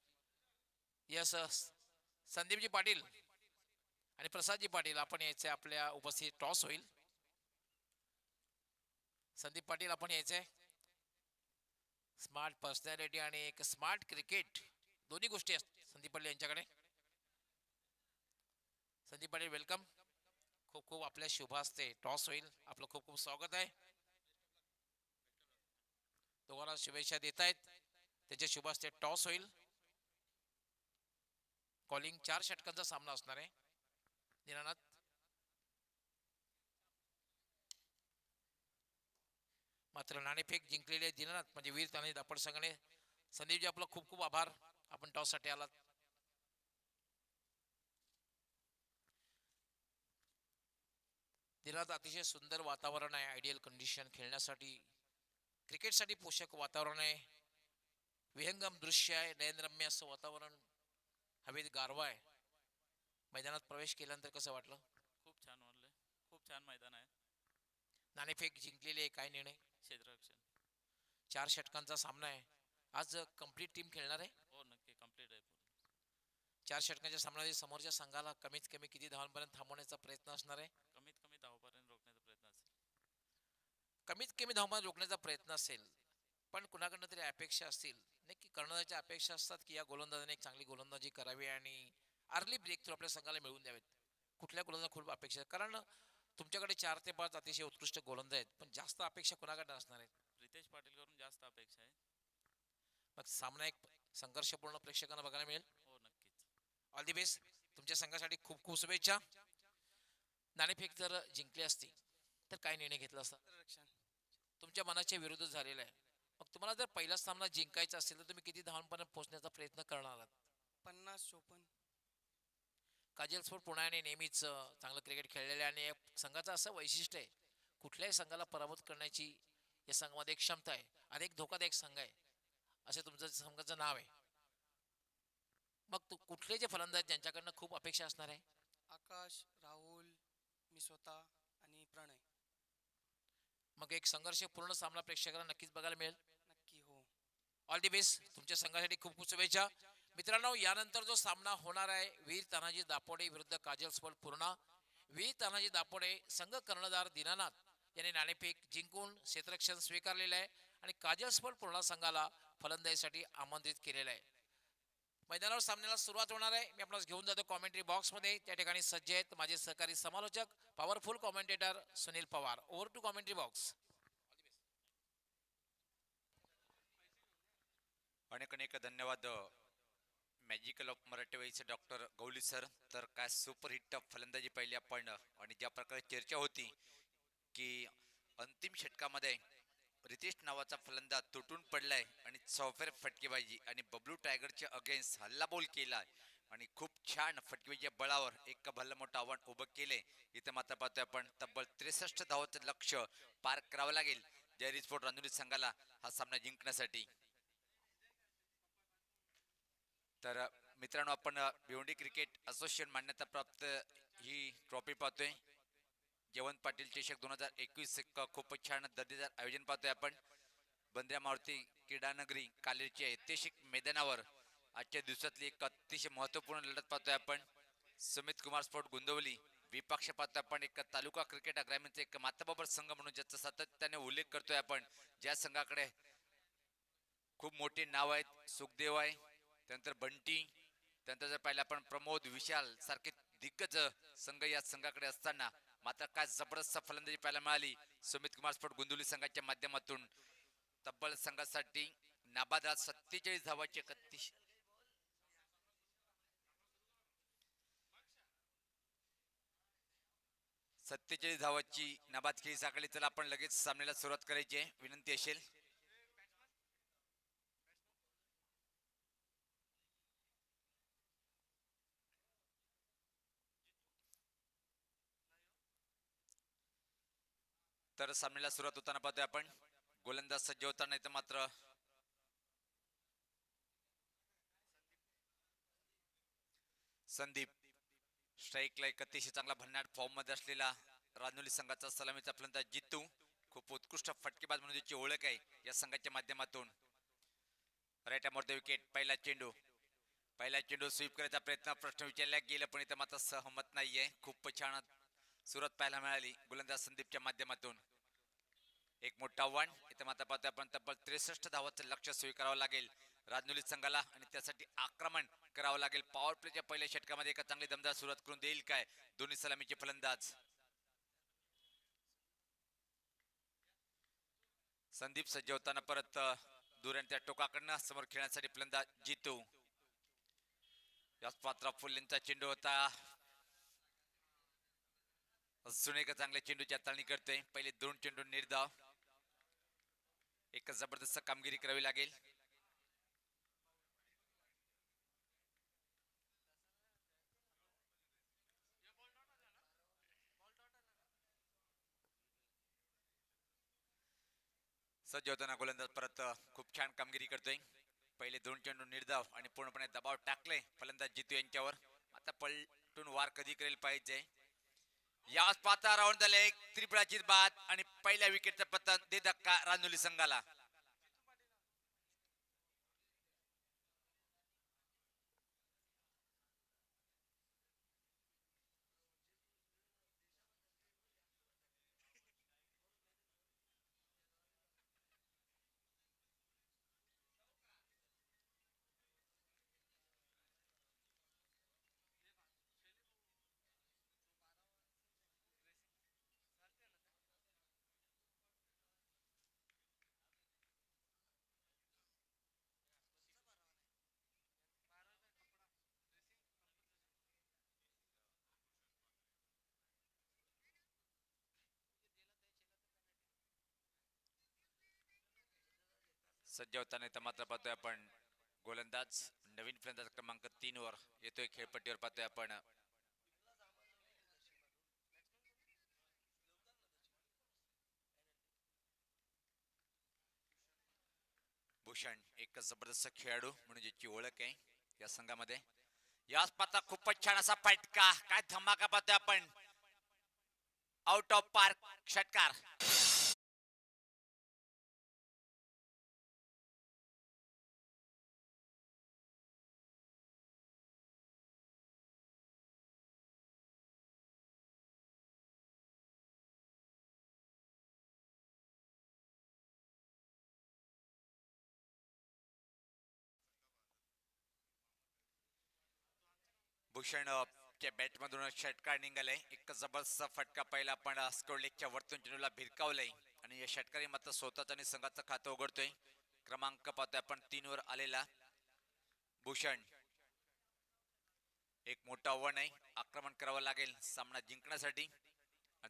यस संदीपजी पाटील आणि प्रसादजी पाटील आपण यायचंय आपल्या उपस्थित टॉस होईल संदीप पाटील आपण यायचंय स्मार्ट पर्सनॅलिटी आणि एक स्मार्ट क्रिकेट दोन्ही गोष्टी असतात संदीप पाटील यांच्याकडे संदीप पाटील वेलकम खूप खूप आपल्या शुभ हस्ते टॉस होईल आपलं खूप खूप स्वागत आहे दोघांना शुभेच्छा देत आहेत त्याच्या शुभ हस्ते टॉस होईल कॉलिंग 4 षटकांचा सामना असणार आहे दीनानाथ मात्र नाणेफेक जिंकलेले दीनानाथ म्हणजे वीर तानाजी दापड संघाने संदीपजी आपलं खूप खूप आभार आपण टॉस साठी आलात दीनानाथ अतिशय सुंदर वातावरण आहे आयडियल कंडिशन खेळण्यासाठी क्रिकेटसाठी पोषक वातावरण आहे विहंगम दृश्य आहे नयनरम्य असं वातावरण हवेत गारवा आहे मैदानात प्रवेश केल्यानंतर कसं वाटलं खूप छान वाटलं खूप छान मैदान आहे नाणेफेक जिंकलेली आहे काय निर्णय क्षेत्ररक्षण 4 षटकांचा सामना आहे आज कंप्लीट टीम खेळणार आहे हो नक्की कंप्लीट आहे 4 षटकांच्या सामन्यामध्ये समोरच्या संघाला कमीत कमी किती धावांपर्यंत थांबवण्याचा प्रयत्न असणार आहे कमीत कमी धावपर्यंत रोखण्याचा प्रयत्न असेल कमीत कमी धावमान रोखण्याचा प्रयत्न असेल पण कुणाकडनं तरी अपेक्षा असतील नक्की कर्णधाराच्या अपेक्षा असतात की या गोलंदाजाने एक चांगली गोलंदाजी करावी आणि अर्ली ब्रेक थ्रू आपल्या संघाला मिळवून द्यावेत कुठल्या गोलंदाज खूप अपेक्षा कारण तुमच्याकडे 4 ते 5 अतिशय उत्कृष्ट गोलंदाज आहेत पण जास्त अपेक्षा कुणाकडे असणार आहेत रितेश पाटील करून जास्त अपेक्षा आहे मग सामना एक संघर्षपूर्ण प्रेक्षकांना बघायला मिळेल हो नक्कीच ऑल दी बेस्ट तुमच्या संघासाठी खूप खूप शुभेच्छा नाणेफेक जर जिंकली असती तर काय निर्णय घेतला असता तुमच्या मनाच्या विरुद्ध झालेला आहे मग तुम्हाला जर पहिला सामना जिंकायचा असेल तर तुम्ही किती धावांपर्यंत पोहोचण्याचा प्रयत्न करणार आहात 50-54 काजल स्पोर्ट पुण्याने नेहमीच चांगलं क्रिकेट खेळलेले आणि संघाचं असं वैशिष्ट्य आहे कुठल्याही संघाला पराभूत करण्याची या संघामध्ये एक क्षमता आहे अनेक धोकादायक संघ आहे असे तुमचं संघाचं नाव आहे मग कुठले जे फलंदाज ज्यांच्याकडनं खूप अपेक्षा असणार आहे आकाश राहुल मी स्वतः आणि प्रणय मग एक संघर्षपूर्ण सामना प्रेक्षकांना नक्कीच बघायला मिळेल नक्की हो ऑल दी बेस्ट तुमच्या संघासाठी खूप खूप शुभेच्छा मित्रांनो यानंतर जो सामना होणार आहे वीर तानाजी दापोडे विरुद्ध काजल स्पोर्ट पूर्णा वीर तानाजी दापोडे संघ कर्णधार दीनानाथ यांनी नाणेफेक जिंकून क्षेत्ररक्षण स्वीकारलेलं आहे आणि काजल स्पोर्ट पूर्णा संघाला फलंदाजीसाठी आमंत्रित केलेलं आहे मैदानावर सामन्याला सुरुवात होणार आहे. मी आपणास घेऊन जातो कॉमेंट्री बॉक्स मध्ये. त्या ठिकाणी सज्ज आहेत माझे सहकारी समालोचक powerful commentator Sunil Pawar. Over to commentary box. अनेक अनेक धन्यवाद मॅजिकल ऑफ मराठी वाईचे डॉक्टर गौली सर. तर काय सुपरहिट फलंदाजी पाहिली आपण आणि ज्या प्रकारे चर्चा होती की अंतिम षटकामध्ये रितेश नावाचा फलंदाज तुटून पडलाय आणि चौफेर फटकेबाजी आणि बबलू टायगरच्या अगेन्स्ट हल्लाबोल केलाय आणि खूप छान फटकेबाजीच्या बळावर एक भलं मोठं आव्हान उभं केले. इथं मात्र पाहतोय आपण तब्बल 63 धावाचं लक्ष पार करावं लागेल जयरी स्पोर्ट रांजुरी संघाला हा सामना जिंकण्यासाठी. तर मित्रांनो आपण भिवंडी क्रिकेट असोसिएशन मान्यता प्राप्त ही ट्रॉफी पाहतोय. जयवंत पाटील चषक 2021 एक खूपच छान दर्जेदार आयोजन पाहतोय आपण. बंद्रा मारुती क्रीडानगरी कालेरच्या ऐतिहासिक मैदानावर आजच्या दिवसातली एक अतिशय महत्वपूर्ण लढत पाहतोय आपण. सुमित कुमार स्पोर्ट गुंदवली विपक्ष पाहतोय आपण एक तालुका क्रिकेट ग्रामीणचा एक माताबाबर संघ म्हणून ज्याचा सातत्याने उल्लेख करतोय आपण. ज्या संघाकडे खूप मोठे नाव आहेत. सुखदेव आहे, त्यानंतर बंटी, त्यानंतर जर पाहिलं आपण प्रमोद विशाल सारखे दिग्गज संघ या संघाकडे असताना मात्र काय जबरदस्त फलंदाजी पाहायला मिळाली सुमित कुमार स्पोर्ट गुंदुली संघाच्या माध्यमातून. तब्बल संघासाठी नाबाद 47 धावाची 47 धावाची नाबाद खेळी साखळी. चला आपण लगेच सामन्याला सुरुवात करायची आहे. विनंती असेल तर सामन्याला सुरुवात होताना पाहतोय आपण गोलंदाज सज्ज होताना इथं मात्र संदीप स्ट्राईकला एक अतिशय चांगला भन्नाट फॉर्म मध्ये असलेला रानोली संघाचा सलामीचा फलंदाज जितू खूप उत्कृष्ट फटकेबाज म्हणून ज्याची ओळख आहे या संघाच्या माध्यमातून. राईट अमोर द विकेट. पहिला चेंडू स्वीप करायचा प्रयत्न प्रश्न विचारला गेला पण इथं मात्र सहमत नाहीये. खूप छान सुरुवात पाहायला मिळाली गोलंदाज संदीपच्या माध्यमातून. एक मोठा आव्हान इथं मात्र पाहतोय आपण तब्बल 63 धावाचं लक्ष स्वीकारावं लागेल राजनुली संघाला आणि त्यासाठी आक्रमण करावं लागेल. पॉवर प्लेच्या पहिल्या षटकामध्ये एका चांगली दमदार सुरुवात करून देईल काय दोन्ही सलामीचे फलंदाज. संदीप सज्ज होताना परत दूर त्या टोकाकडनं समोर खेळण्यासाठी फलंदाज जितू. याच पात्र फुल्लेंचा चेंडू होता. अजून एका चांगल्या चेंडूची हाताळणी करतोय. पहिले 2 चेंडू निर्धाव. एक जबरदस्त कामगिरी करावी लागेल. सज्ज होताना गोलंदाज परत खूप छान कामगिरी करतोय. पहिले 2 चेंडू निर्धाव आणि पूर्णपणे दबाव टाकले फलंदाज जितू यांच्यावर. आता पलटून वार कधी करेल पाहिजे. याच पाता राऊंड झाले एक त्रिपुराची बाद आणि पहिल्या विकेटचा पतन दे धक्का रानोली संघाला. सज्ज होताना इथं मात्र पाहतोय आपण गोलंदाज नवीन फलंदाज क्रमांक 3 वर येतोय खेळपट्टीवर पाहतोय आपण. भूषण एक जबरदस्त खेळाडू म्हणून ज्याची ओळख आहे या संघामध्ये. याच पाता खूपच छान असा फटका काय धमाका पाहतोय आपण. आउट ऑफ पार्क षटकार. भूषण च्या बॅट मधून षटकार निघालाय. एक जबरदस्त फटका पहिला आपण स्कोर लेगच्या वरतून चेंडूला भिरकावलाय आणि या षटकारी मात्र स्वतःच आणि संघाचं खातं उघडतोय. क्रमांक पाहतोय आपण 3 वर आलेला भूषण. एक मोठं आव्हान आहे, आक्रमण करावं लागेल सामना जिंकण्यासाठी.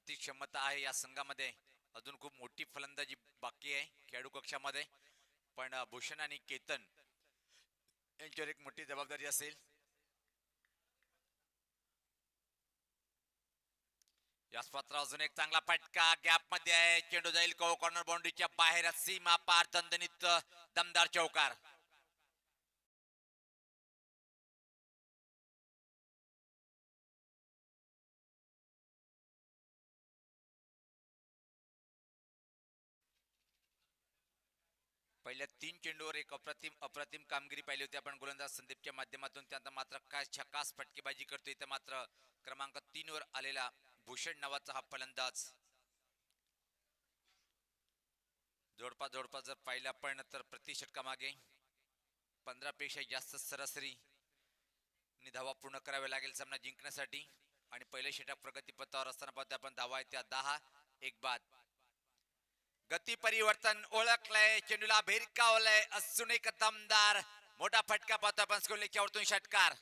ती क्षमता आहे या संघामध्ये. अजून खूप मोठी फलंदाजी बाकी आहे खेळाडू कक्षामध्ये, पण भूषण आणि केतन यांच्यावर एक मोठी जबाबदारी असेल. याच पात्र अजून एक चांगला फटका गॅप मध्ये आहे. चेंडू जाईल कॉर्नर बाउंड्रीच्या बाहेर, सीमा पार, दणदणीत दमदार चौकार. पहिल्या 3 चेंडूवर एक अप्रतिम कामगिरी पाहिली होती आपण गोलंदाज संदीपच्या माध्यमातून. त्यानंतर मात्र काय झकास फटकेबाजी करतोय इथे मात्र क्रमांक 3 वर आलेला भूषण नावाचा हा फलंदाज. जोडपा जर पाहिलं आपण तर प्रति षटकामागे 15 पेक्षा जास्त सरासरी धावा पूर्ण करावे लागेल सामना जिंकण्यासाठी. आणि पहिले षटक प्रगतीपथावर असताना पाहतो आपण धावा आहेत त्या 10. एक बाद. गती परिवर्तन ओळखलंय, चेंडूला भिरकावलंय, अजून एक दमदार मोठा फटका पाहतो आपण स्कोर लेगच्या वरतून षटकार.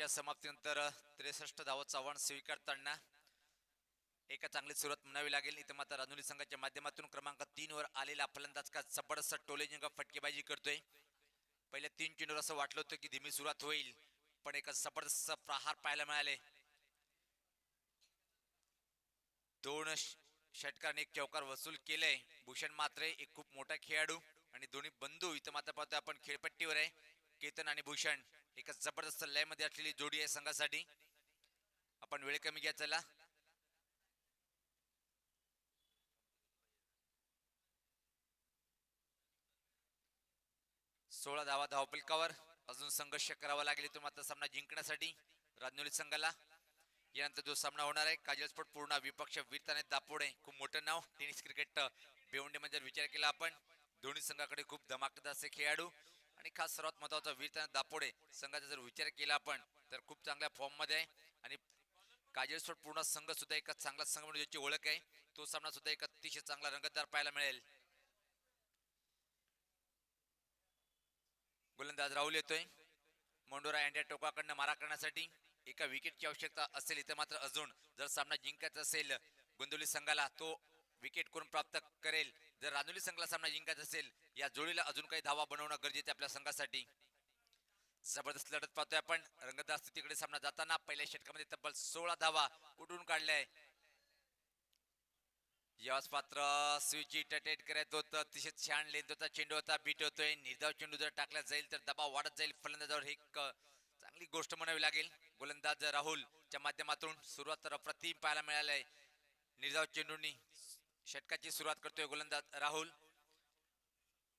समाप्तीनंतर 63 धावांचं आव्हान स्वीकारताना एक चांगली सुरुवात म्हणावी लागेल. इथे मात्र रानुली संघाच्या माध्यमातून क्रमांक 3 वर आलेला फलंदाज का जबरदस्त टोलेजिंग फटकेबाजी करतोय. पहिल्या 3 चेंडूवर असं वाटलं होतं की धीमी सुरुवात होईल, पण एक जबरदस्त प्रहार पाहायला मिळाले. 2 षटकाने एक चौकार वसूल केलंय. भूषण मात्र एक खूप मोठा खेळाडू आणि दोन्ही बंधू इथं मात्र पाहतोय आपण खेळपट्टीवर आहे. केतन आणि भूषण एक जबरदस्त लय मध्ये असलेली जोडी आहे संघासाठी. आपण वेळ कमी घ्या चला. सोळा धावा धावफलकावर. अजून संघर्ष करावा लागेल तो मात्र सामना जिंकण्यासाठी राजनोली संघाला. यानंतर जो सामना होणार आहे काजल स्पोर्ट पूर्ण विपक्ष वीरताने दापोडे. खूप मोठं नाव टेनिस क्रिकेट भिवंडी मध्ये विचार केला आपण. दोन्ही संघाकडे खूप धमाकेदार असे खेळाडू आणि खास सर्वात महत्वाचा वीरताने दापोडे संघाचा जर विचार केला आपण तर खूप चांगल्या फॉर्म मध्ये आहे. आणि काजल स्पोर्ट पूर्ण संघ सुद्धा एक चांगला संघ म्हणून ज्याची ओळख आहे. तो सामना सुद्धा एक अतिशय चांगला रंगतदार पाहायला मिळेल. गोलंदाज राहुल येतोय. मोंडोरा यांच्या टोकाकडनं मारा करण्यासाठी एका विकेटची आवश्यकता असेल. इथे मात्र अजून जर सामना जिंकायचा असेल गोंदवली संघाला तो विकेट कोण प्राप्त करेल. जर रानुली संघाला सामना जिंकायचा असेल या जोडीला अजून काही धावा बनवणं गरजेचं आपल्या संघासाठी. जबरदस्त लढत पाहतोय आपण रंगतदार स्थितीकडे सामना जाताना. पहिल्या षटकामध्ये तब्बल 16 धावा उडून काढल्याय. याच पात्र स्विची टटेट करत होतं. अतिशय छान लेंथ होता, चेंडू होता, बीट होतोय. निर्धाव चेंडू जर टाकला जाईल तर दबाव वाढत जाईल फलंदाजावर. एक चांगली गोष्ट म्हणावी लागेल. गोलंदाज राहुलच्या माध्यमातून सुरुवात तर अप्रतिम पाहायला मिळालंय. निर्धाव चेंडूंनी षटकाची सुरुवात करतोय गोलंदाज राहुल.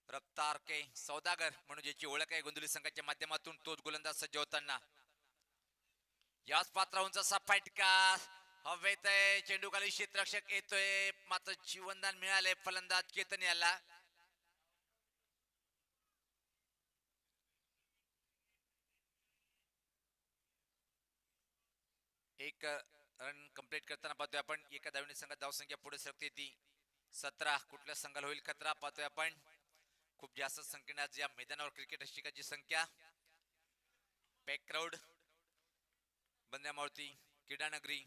रफ्तार के सौदागर म्हणून ज्याची ओळख आहे गोंदवली संघाच्या माध्यमातून तोच गोलंदाज सज्ज होताना. याच पात्राहूनचा असा फटका हवेत आहे. चेंडू खाली क्षेत्ररक्षक येतोय मात्र जीवनदान मिळाले फलंदाज केतन याला. एक रन कंप्लीट करताना पाहतोय आपण एका धावने संघात धावसंख्या पुढे सरकते ती 17. कुठल्या संघाला होईल खतरा पाहतोय आपण. खूप जास्त संख्येने आज या मैदानावर क्रिकेट रसिकांची संख्या. पॅक क्राऊड बंद्यामारुती क्रीडानगरी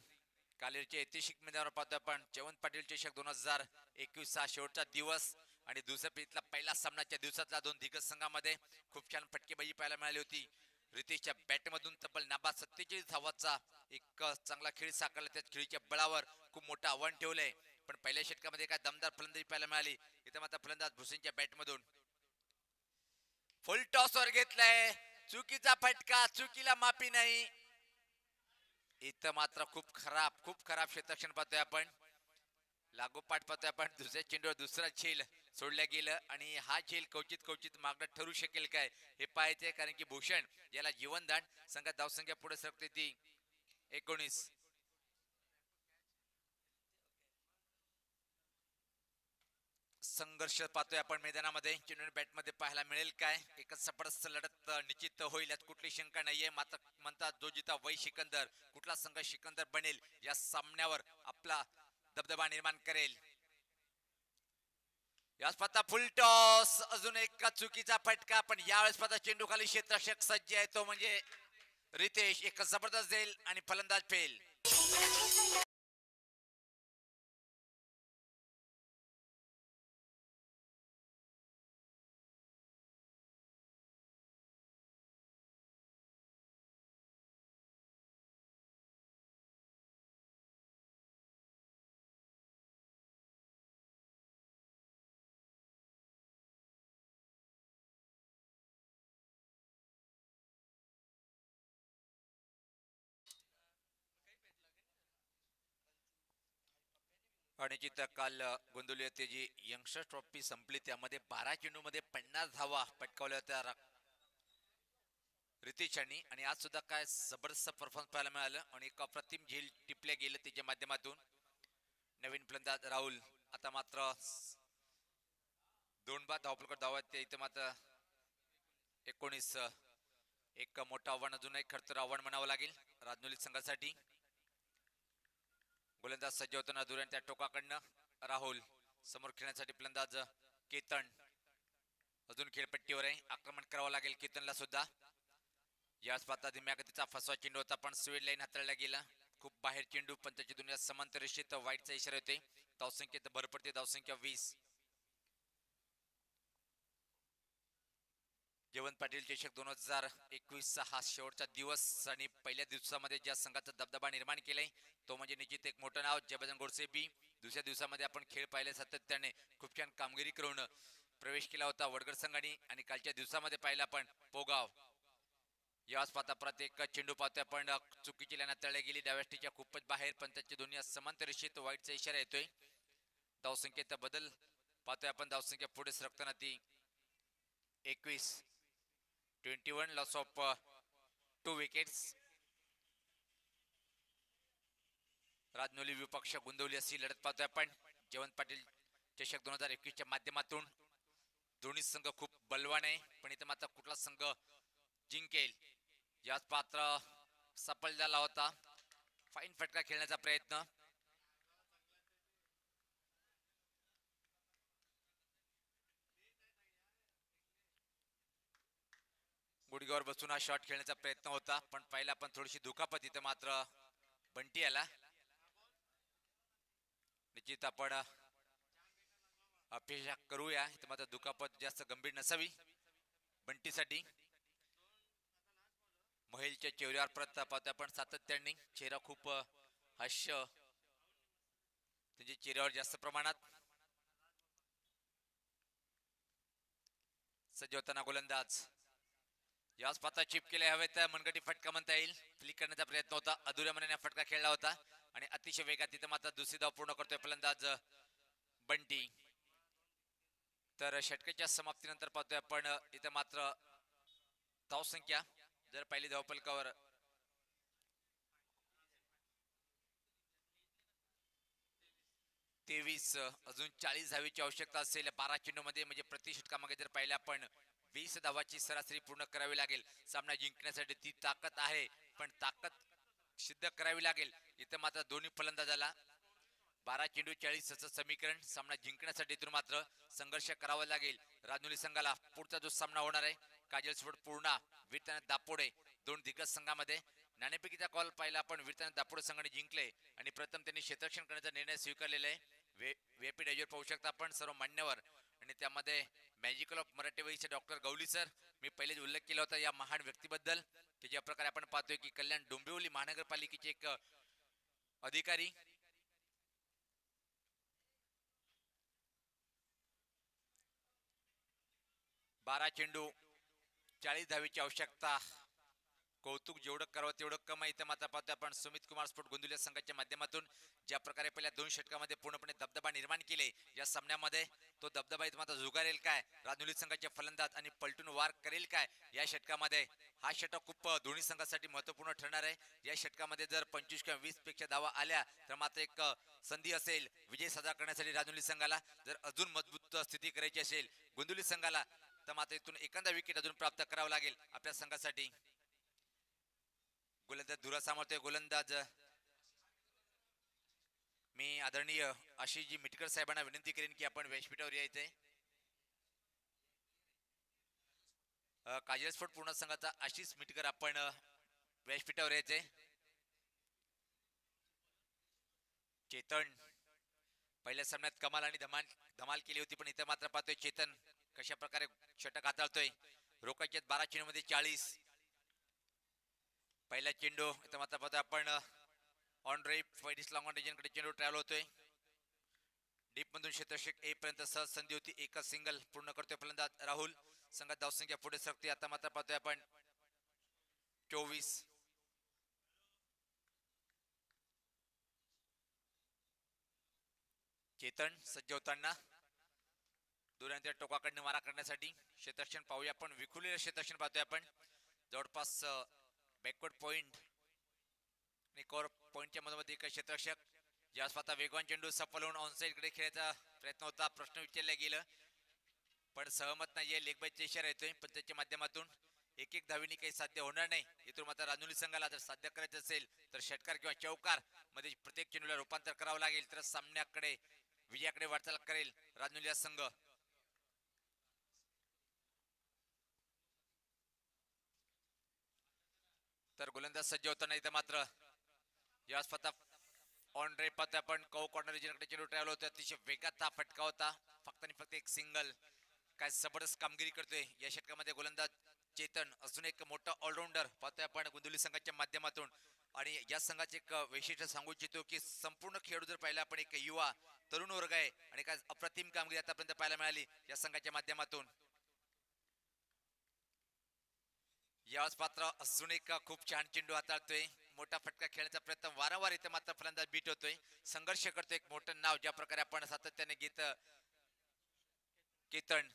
कालेरच्या ऐतिहासिक मैदानावर पाहतोय आपण. जयवंत पाटील चषक 2021 हा शेवटचा दिवस आणि दुसऱ्या फेरीतला पहिला सामनाच्या दिवसातला 2 दिग्गज संघामध्ये खूप छान फटकेबाजी पाहायला मिळाली होती. रितेशच्या बॅट मधून तब्बल नाबाद 47 धावांचा एक चांगला खेळ साकारला. त्या खेळीच्या बळावर खूप मोठं आव्हान ठेवलंय. पण पहिल्या षटकामध्ये काय दमदार फलंदाजी पाहायला मिळाली. इथे मात्र फलंदाज भुसेनच्या बॅट मधून फुल टॉस वर घेतलाय. चुकीचा फटका, चुकीला माफी नाही. इथं मात्र खूप खराब क्षेत्ररक्षण पाहतोय आपण. लागोपाठ पाहतोय आपण दुसऱ्या चेंडूवर दुसरा झेल सोडल्या गेलं आणि हा झेल कवचित मागणं ठरू शकेल काय हे पाहायचंय, कारण की भूषण याला जीवनदान. संघात धावसंख्या पुढे सरकते ती 19. संघर्ष पाहतोय आपण मैदानामध्ये, चेंडू बॅट मध्ये पाहायला मिळेल काय. एकच जबरदस्त लढत निश्चित होईल, यात कुठली शंका नाहीये. मात्र म्हणतात जो जिता वै सिकंदर, कुठला संघ सिकंदर बनेल या सामन्यावर आपला दबदबा निर्माण करेल. याच पाहता फुल टॉस, अजून एक चुकीचा फटका, पण यावेळेस पाहता चेंडू खाली क्षेत्ररक्षक सज्ज आहे तो म्हणजे रितेश. एक जबरदस्त झेल आणि फलंदाज फेल. आणि जिथं काल गोंदवली येथे जी यंगस्टर ट्रॉफी संपली त्यामध्ये 12 चेंडूमध्ये 50 धावा पटकावल्या होत्या रितेश यांनी. आणि आज सुद्धा काय जबरदस्त परफॉर्मन्स पाहायला मिळालं आणि एक अप्रतिम झेल टिपल्या गेलं त्याच्या माध्यमातून. नवीन फलंदाज राहुल, आता मात्र 2 बाद धावपलकर धावा ते इथं मात्र 19. एक मोठं आव्हान, अजून एक खरतर आव्हान म्हणावं लागेल राजनोली संघासाठी. गोलंदाज सज्ज होताना दुऱ्यान त्या टोकाकडनं राहुल, समोर खेळण्यासाठी फलंदाज केतन अजून खेळपट्टीवर आहे. आक्रमण करावं लागेल केतनला सुद्धा. याच पाहता धीम्या गतीचा फसवा चेंडू होता पण स्वीड लाईन हाताळला गेला. खूप बाहेर चेंडू, पण त्याची दुनिया समांतर रेषेत वाईटचा इशारा होते. धावसंख्येत भर पडते, धावसंख्या 20. जयवंत पाटील चषक 2021 हा शेवटचा दिवस आणि पहिल्या दिवसामध्ये ज्या संघाचा दबदबा निर्माण केलाय तो म्हणजे निश्चित एक मोठं नाव जयबजन गोडसे बी. दुसऱ्या दिवसामध्ये आपण खेळ पाहिले, सातत्याने खूप छान कामगिरी करून प्रवेश केला होता वडगड संघाने. आणि कालच्या दिवसामध्ये पाहिला आपण पोगाव. याच पाहता प्रत्येक चेंडू पाहतोय आपण चुकीची लाईन तळल्या गेली, डाव्याष्टीच्या खूपच बाहेर, पण त्याची दुनिया समांतर रेषेत वाईटचा इशारा येतोय. धावसंख्येत बदल पाहतोय आपण, धावसंख्या पुढे सरकताना ती 21. 21 लॉस ऑफ 2 विकेट्स. राजनोली विपक्ष गोंदवली अशी लढत पाहतोय आपण जयवंत पाटील चषक 2021 च्या माध्यमातून. दोन्ही संघ खूप बलवान आहे, पण इथं मात्र कुठला संघ जिंकेल याच पात्र सफल झाला होता. फाईन फटका खेळण्याचा प्रयत्न. गुडघ्यावर बसून हा शॉट खेळण्याचा प्रयत्न होता, पण पहिला पण थोडीशी दुखापत इथं मात्र बंटी आला. निश्चित आपण अपेक्षा करूया इथं मात्र दुखापत जास्त गंभीर नसावी बंटीसाठी. महेलच्या चेहऱ्यावर परत पाहतोय आपण सातत्याने, चेहरा खूप हास्य त्यांच्या चेहऱ्यावर जास्त प्रमाणात. सज्ज होताना गोलंदाज याच पाता चिप केल्या हवेत, मनगटी फटका म्हणता येईल. फ्लिक करण्याचा प्रयत्न होता, अधुऱ्या मनाने फटका खेळला होता आणि अतिशय वेगात तिथं मात्र दुसरी धाव पूर्ण करतोय फलंदाज बंटी. तर षटकाच्या समाप्तीनंतर पाहतोय आपण इथं मात्र धावसंख्या जर पहिली धावपलकावर 23, अजून 40 धावेची आवश्यकता असेल 12 चेंडू मध्ये, म्हणजे प्रति षटकामागे जर पाहिलं आपण 20 धावाची सरासरी पूर्ण करावी लागेल. सामना जिंकण्यासाठी ती ताकद आहे, पण ताकद सिद्ध करावी लागेल. इथं मात्र दोन्ही फलंदाजाला 12 चेंडू 40 असं समीकरण. सामना जिंकण्यासाठी इथून मात्र संघर्ष करावा लागेल राजनोली संघाला. पुढचा जो सामना होणार आहे काजल स्पोर्ट पूर्णा वीरताना दापोडे, दोन दिग्गज संघामध्ये. नाणेफेकीचा कॉल पाहिला आपण, वीरताना दापोडे संघाने जिंकले आणि प्रथम त्यांनी क्षेत्ररक्षण करण्याचा निर्णय स्वीकारलेला आहे. व्हीआयपी डॅजवर पाहू शकता आपण सर्व मान्यवर, आणि त्यामध्ये मॅजिकल ऑफ मराठी वैसे डॉक्टर गवली सर. मी पहिलेच उल्लेख केला होता या महान व्यक्तीबद्दल की ज्या प्रकारे आपण पाहतोय की कल्याण डोंबिवली महानगरपालिकेचे एक अधिकारी. बारा चेंडू 40 धावेची आवश्यकता कौतुक जेवढं करावं तेवढं कमी इथं मात्र पाहतोय आपण सुमित कुमार स्पोर्ट गोंदिवली संघाच्या माध्यमातून ज्या प्रकारे पहिल्या 2 षटकामध्ये पूर्णपणे दबदबा निर्माण केले या सामन्यामध्ये तो दबदबा इथं मात्र झुगारेल काय राजनुली संघाचे फलंदाज आणि पलटून वार करेल काय या षटकामध्ये हा षटक खूप दोन्ही संघासाठी महत्त्वपूर्ण ठरणार आहे या षटकामध्ये जर 25 किंवा 20 पेक्षा धावा आल्या तर मात्र एक संधी असेल विजय साजरा करण्यासाठी राजनुली संघाला जर अजून मजबूत स्थिती करायची असेल गोंदिवली संघाला तर मात्र इथून एखादा विकेट अजून प्राप्त करावा लागेल आपल्या संघासाठी गोलंदाज धुरा सांभाळतोय गोलंदाज मी आदरणीय आशिषजी मिटकर साहेबांना विनंती करेन की आपण व्यासपीठावर यायचंय काजल स्पोर्ट पूर्ण संघाचा आशिष मिटकर आपण व्यासपीठावर यायचंय चेतन पहिल्या सामन्यात कमाल आणि धमाल केली होती पण इथं मात्र पाहतोय चेतन कशा प्रकारे षटक हाताळतोय रोकाचे 12 चेंडूमध्ये 40 पहिला चेंडू इथं मात्र पाहतोय आपण ऑन ड्राईव्ह फायडिस लॉंग ऑन कडे चेंडू ट्रॅव्हल होतोय डीप मधून क्षेत्ररक्षक ए पर्यंत सहज संधी होती एकच सिंगल पूर्ण करतोय फलंदाज राहुल संघात धावसंख्या पुढे सरकते आता मात्र पाहतोय आपण 24 चेतन सज्ज होताना दोन्ही टोकाकडनं मारा करण्यासाठी क्षेत्ररक्षण पाहूया आपण विखुरलेलं क्षेत्ररक्षण पाहतोय आपण जवळपास बॅकवर्ड पॉइंट आणि कव्हर पॉइंटच्या मध्ये एक क्षेत्ररक्षक ज्यास आता वेगवान चेंडू सफल होऊन ऑनसाइड कडे खेळायचा प्रयत्न होता प्रश्न विचारला गेलं पण सहमत नाहीये लेग बायचा इशारा येतोय पण त्याच्या माध्यमातून एक धावीने काही साध्य होणार नाही इथून मात्र राजनुली संघाला जर साध्य करायचं असेल तर षटकार किंवा चौकार मध्ये प्रत्येक चेंडूला रूपांतर करावं लागेल तर सामन्याकडे विजयाकडे वाटचाल करेल राजनुली संघ तर गोलंदाज सज्ज होताना इथं मात्र या स्वतः ऑन ड्राईव्ह पाहतोय आपण कौ कॉर्नर रिजनकडे चेंडू ट्रॅव्हल होता अतिशय वेगात हा फटका होता फक्त आणि फक्त एक सिंगल काय जबरदस्त कामगिरी करतोय या षटकामध्ये गोलंदाज चेतन अजून एक मोठा ऑलराऊंडर पाहतोय आपण गोंदिवली संघाच्या माध्यमातून आणि या संघाचे एक वैशिष्ट्य सांगू इच्छितो की संपूर्ण खेळाडू जर पाहिला आपण एक युवा तरुण वर्ग आहे आणि काय अप्रतिम कामगिरी आतापर्यंत पाहायला मिळाली या संघाच्या माध्यमातून यावेळेस पात्र अजून एक खूप छान चेंडू हाताळतोय मोठा फटका खेळण्याचा प्रयत्न वारंवार इथे मात्र फलंदाज बीट होतोय संघर्ष करतोय एक मोठं नाव ज्या प्रकारे आपण सातत्याने घेत केतन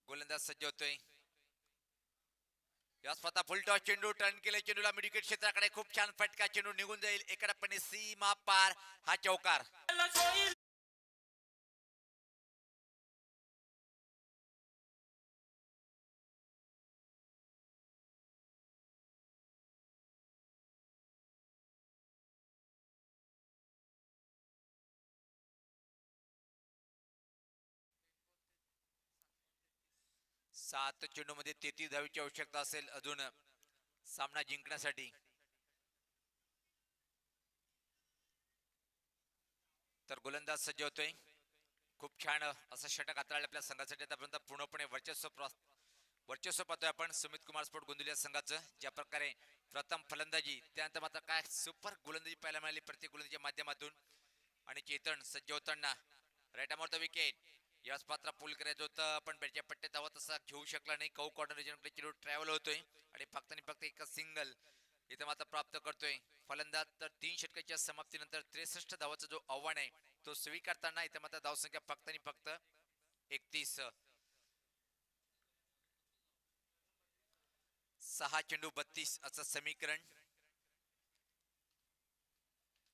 गोलंदाज सज्ज होतोय या स्वतः फुलटॉस चेंडू टर्न केले चेंडूला मिडविकेट क्षेत्राकडे खूप छान फटका चेंडू निघून जाईल एकडपणे सीमा पार हा चौकार सात चेंडू मध्ये 33 धावीची आवश्यकता असेल अजून सामना जिंकण्यासाठी तर गोलंदाज सज्ज होतोय खूप छान असं षटक हाताळलं आपल्या संघासाठी आतापर्यंत पूर्णपणे वर्चस्व पाहतोय आपण सुमित कुमार स्पोर्ट गोंदिवली संघाचं ज्या प्रकारे प्रथम फलंदाजी त्यानंतर मात्र काय सुपर गोलंदाजी पाहायला मिळाली प्रत्येक गोलंदाजीच्या माध्यमातून आणि चेतन सज्ज होताना राईट अमोर द विकेट याच पात्र पूल करायचं होतं पण बेडच्या पट्ट्यात हवा तसा घेऊ शकला नाही कौ कॉर्नर रिजनकडे चेंडू ट्रॅव्हल होतोय आणि फक्त एक सिंगल इथं मात्र प्राप्त करतोय फलंदाज तर 3 षटकाच्या समाप्तीनंतर 63 धावाचा जो आव्हान आहे तो स्वीकारताना इथं मात्र धावसंख्या फक्त 31 6 चेंडू 32 असं समीकरण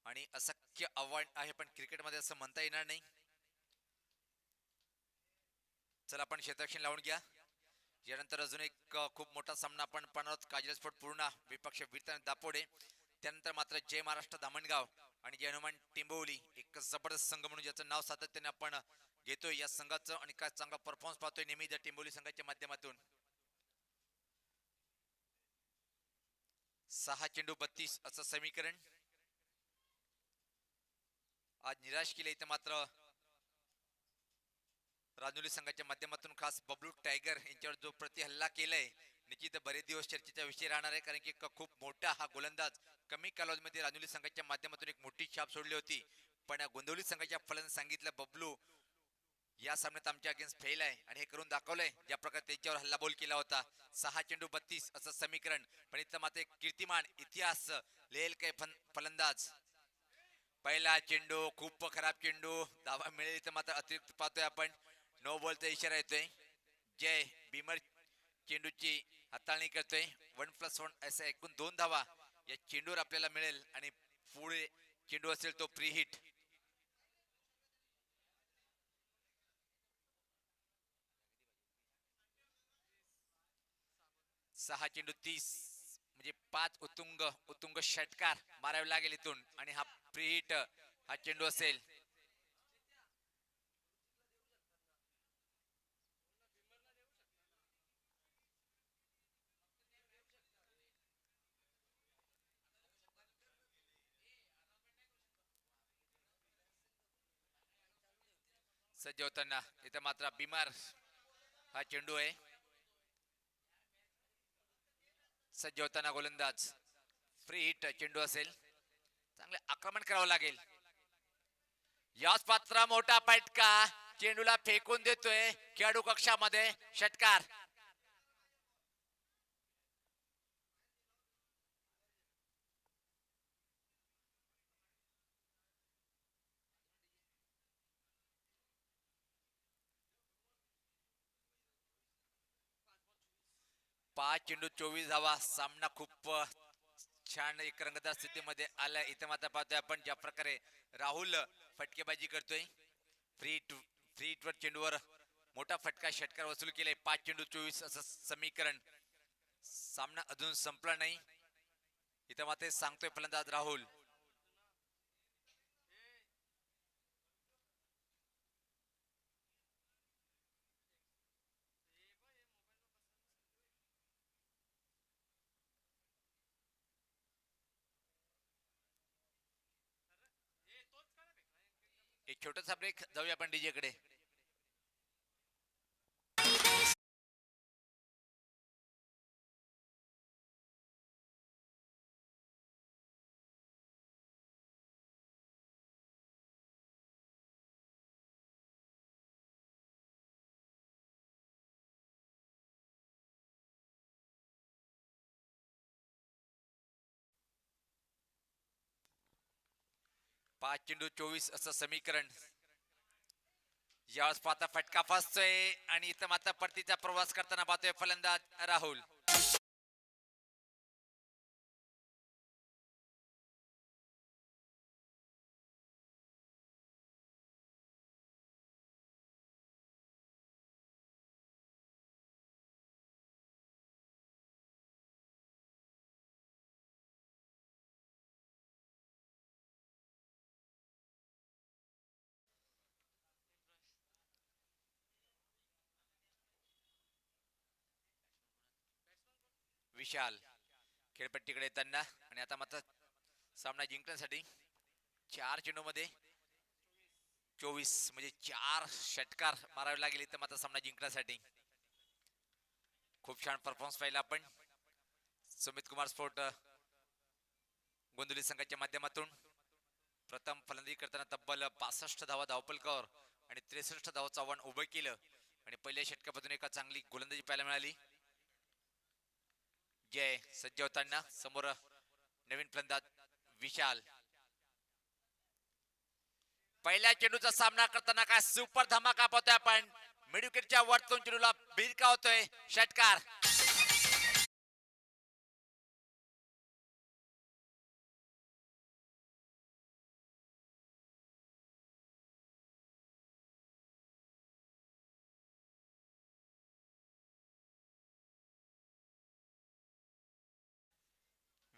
आणि अशक्य आव्हान आहे पण क्रिकेटमध्ये असं म्हणता येणार नाही चला आपण क्षेत्ररक्षण लावून घ्या यानंतर अजून एक खूप मोठा सामना आपण पाहणार आहोत काजल स्पोर्ट पूर्ण विपक्ष वीरतान दापोडे त्यानंतर मात्र जय महाराष्ट्र धामणगाव आणि जय हनुमान टिंबवली एक जबरदस्त संघ म्हणून ज्याचं नाव सातत्याने आपण घेतोय या संघाचं आणि काय चांगला परफॉर्मन्स पाहतोय नेहमी त्या टिंबवली संघाच्या माध्यमातून 6 चेंडू 32 असं समीकरण आज निराश केले इथं मात्र राजनुली संघाच्या माध्यमातून खास बबलू टायगर यांच्यावर जो प्रति हल्ला केलाय निश्चित बरेच दिवस चर्चेचा विषय राहणार आहे, कारण की खूप मोठा हा गोलंदाज कमी कालावधीमध्ये राजुली संघाच्या माध्यमातून एक मोठी छाप सोडली होती. पण गोंदिवली संघाच्या फलंदाज सांगितलं बबलू या सामन्यात आमच्या अगेन्स्ट फेल आहे आणि हे करून दाखवलंय. ज्या प्रकारे त्यांच्यावर हल्लाबोल केला होता, 6 चेंडू 32 असं समीकरण. पण इथं मात्र एक कीर्तिमान इतिहास लिहेल काय फलंदाज. पहिला चेंडू खूप खराब चेंडू, धावा मिळेल इथं मात्र अतिरिक्त पाहतोय आपण. नो बॉलचा इशारा येतोय. जय भीमर चेंडूची हाताळणी करतोय. 1+1 असा एकूण 2 धावा या चेंडूवर आपल्याला मिळेल आणि पुढे चेंडू असेल तो प्री हिट. 6 चेंडू 30 म्हणजे 5 उत्तुंग षटकार मारावे लागेल इथून आणि हा प्री हिट हा चेंडू असेल. सज्ज होताना इथं मात्र बिमार हा चेंडू आहे. सज्ज होताना गोलंदाज फ्री हिट चेंडू असेल. चांगले आक्रमण करावं लागेल. याच पात्र मोठा फटका चेंडूला फेकून देतोय खेळाडू कक्षामध्ये. षटकार. पाच चेंडू 24 धावा. सामना खूप छान एक रंगतदार स्थितीमध्ये आलाय. इथं मात्र पाहतोय आपण ज्या प्रकारे राहुल फटकेबाजी करतोय. फ्री वर चेंडूवर मोठा फटका षटकार वसूल केलाय. 5 चेंडू 24 असं समीकरण. सामना अजून संपला नाही. इथं मात्र सांगतोय फलंदाज राहुल. एक छोटासा ब्रेक, जाऊया आपण डीजे कडे. पाच चेंडू 24 असं समीकरण. यावेळेस पाहता फटका फसतोय आणि इथं मात्र परतीचा प्रवास करताना पाहतोय फलंदाज राहुल. विशाल खेळपट्टीकडे येताना आणि आता मात्र सामना जिंकण्यासाठी 4 चेंडू मध्ये 24 म्हणजे 4 षटकार मारावे लागेल इथं मात्र सामना जिंकण्यासाठी. खूप छान परफॉर्मन्स पाहिला आपण सुमित कुमार स्पोर्ट गोंदिवली संघाच्या माध्यमातून. प्रथम फलंदाजी करताना तब्बल 65 धावा धावपलकावर आणि 63 धावाचं आव्हान उभं केलं आणि पहिल्या षटकापासून एका चांगली गोलंदाजी पाहायला मिळाली. जय सज्ज होताना समोर नवीन फलंदाज विशाल. पहिल्या चेंडूचा सामना करताना काय सुपर धमाका पाहतोय आपण. मिडविकेटच्या वरतून चेंडूला भिरका होतोय. षटकार.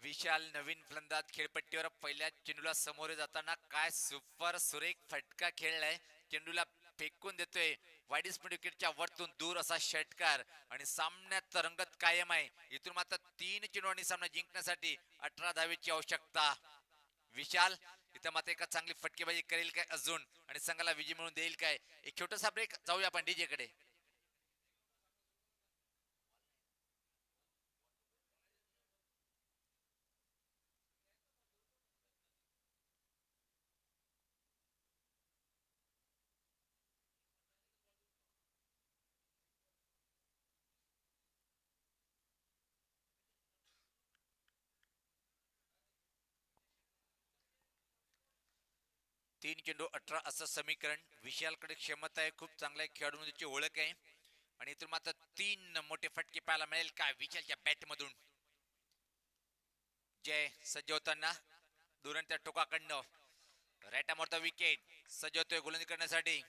विशाल नवीन फलंदाज खेळपट्टीवर. पहिल्या चेंडूला समोर जाताना काय सुपर सुरेख फटका खेळलाय. चेंडूला फेकून देतोय वाईड स्पीड विकेटच्या वरतून दूर असा षटकार आणि सामन्यात रंगत कायम आहे. इथून मात्र 3 चेंडू आणि सामना जिंकण्यासाठी 18 धावेची आवश्यकता. विशाल इथं मात्र एका चांगली फटकेबाजी करेल काय अजून आणि संघाला विजय मिळवून देईल काय. एक छोटासा ब्रेक, जाऊया आपण डीजे कडे. 3 चेंडू 18 असं समीकरण. विशालकडे क्षमता आहे, खूप चांगल्या खेळाडूंची ओळख आहे आणि इथून मात्र 3 मोठे फटके पाहायला मिळेल का विशालच्या बॅट मधून. जय सज्ज होताना दुरंत्या टोकाकडनं राईटामोरचा विकेट सज्ज होतोय गोलंदाजी करण्यासाठी.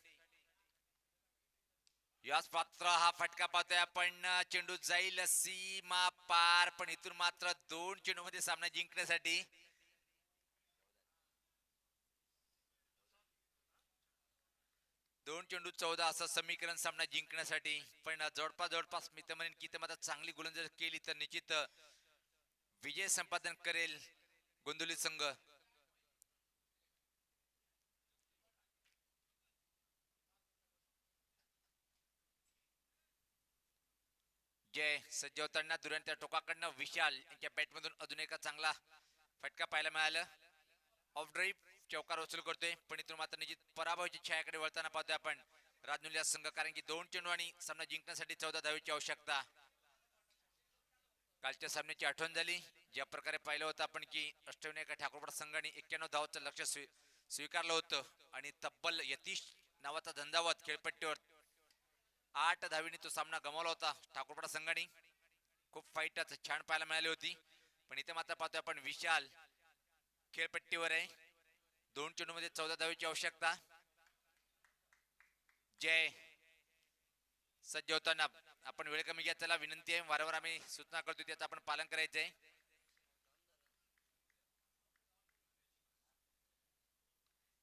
याच पात्र हा फटका पाहतोय आपण. चेंडू जाईल सीमा पार, पण इथून मात्र 2 चेंडू मध्ये सामना जिंकण्यासाठी दोन चेंडू 14 असं समीकरण सामना जिंकण्यासाठी. पण जवळपास मी तर म्हणेन की ते मात्र चांगली गोलंदाजी केली तर निश्चित विजय संपादन करेल गोंदवली संघ. जय सज्ज होताना दुरंत्या टोकाकडनं विशाल यांच्या बॅटमधून अजून एका चांगला फटका पाहायला मिळाला. ऑफ ड्राईव्ह चौकार वसूल करतोय, पण इथून मात्र निश्चित पराभवाची छायाकडे वळताना पाहतोय आपण राजनुलिया संघ. कारण की 2 चेंडू आणि सामना जिंकण्यासाठी 14 धावेची आवश्यकता. कालच्या सामन्याची आठवण झाली, ज्या प्रकारे पाहिलं होतं आपण की अष्टविनायक ठाकूरपाडा संघाने 91 धावाचं लक्ष स्वीकारलं होतं आणि तब्बल यतीश नावाचा झंझावत खेळपट्टीवर 8 धावीने तो सामना गमावला होता ठाकूरपाडा संघाने. खूप फाईट छान पाहायला मिळाली होती, पण इथे मात्र पाहतोय आपण विशाल खेळपट्टीवर आहे. 2 चेंडू मध्ये 14 धावेची आवश्यकता. जय सज्ज होताना आपण वेळ कमी घ्या, त्याला विनंती आहे, वारंवार आम्ही सूचना करतो त्याचं आपण पालन करायचंय.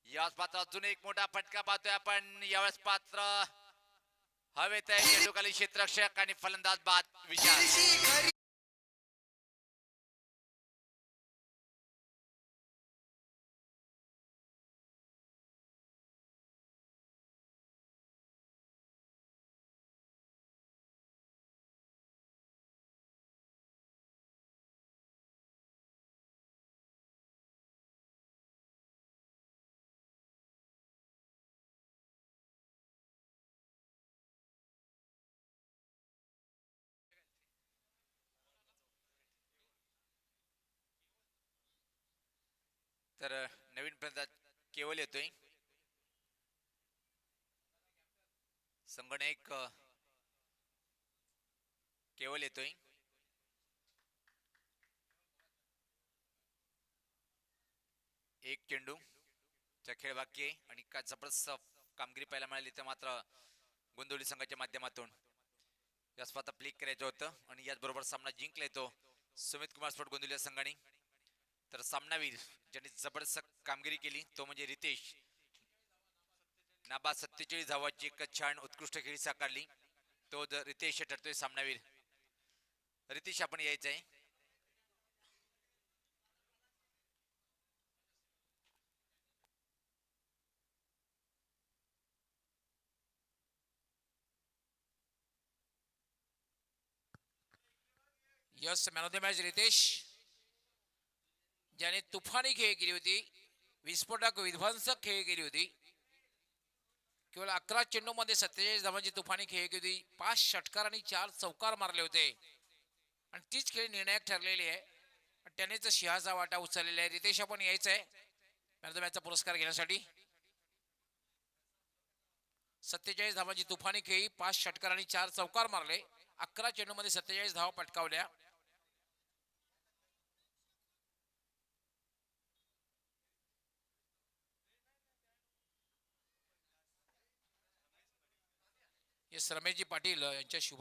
यावेळेस पात्र अजून एक मोठा फटका पाहतोय आपण. यावेळेस पात्र हवेत आहे, चेंडूखाली क्षेत्ररक्षक आणि फलंदाज बाद विशाल. तर नवीन फलंदाज केवल येतोय. संगणक केवल येतोय. एक चेंडू चा खेळ बाकी आहे आणि काय जबरदस्त कामगिरी पाहायला मिळाली तर मात्र गोंदवली संघाच्या माध्यमातून. या स्पर्धा प्ले करायचं होतं आणि याचबरोबर सामना जिंकला येतो सुमित कुमार स्पोर्ट गोंदवली संघाने. तर सामनावीर ज्यांनी जबरदस्त कामगिरी केली तो म्हणजे रितेश. नाबाद 47 धावाची एक छान उत्कृष्ट खेळी साकारली, तो रितेश ठरतोय सामनावीर. रितेश आपण यायचं आहे. Yes man of the match Ritesh, ज्याने तुफानी खेळ केली होती, विस्फोटक विध्वंसक खेळ केली होती. केवळ 11 चेंडू मध्ये 47 धावांची तुफानी खेळ केली होती. 5 षटकार आणि 4 चौकार मारले होते आणि तीच खेळ निर्णायक ठरलेली आहे. त्यानेच सिंहाचा वाटा उचललेला आहे. रितेश आपण यायचं आहे मॅन ऑफ द मॅचचा पुरस्कार घेण्यासाठी. 47 धावांची तुफानी खेळी, 5 षटकार आणि 4 चौकार मारले, 11 चेंडू मध्ये 47 धावा पटकावल्या. रमेशजी पाटील यांच्या शुभ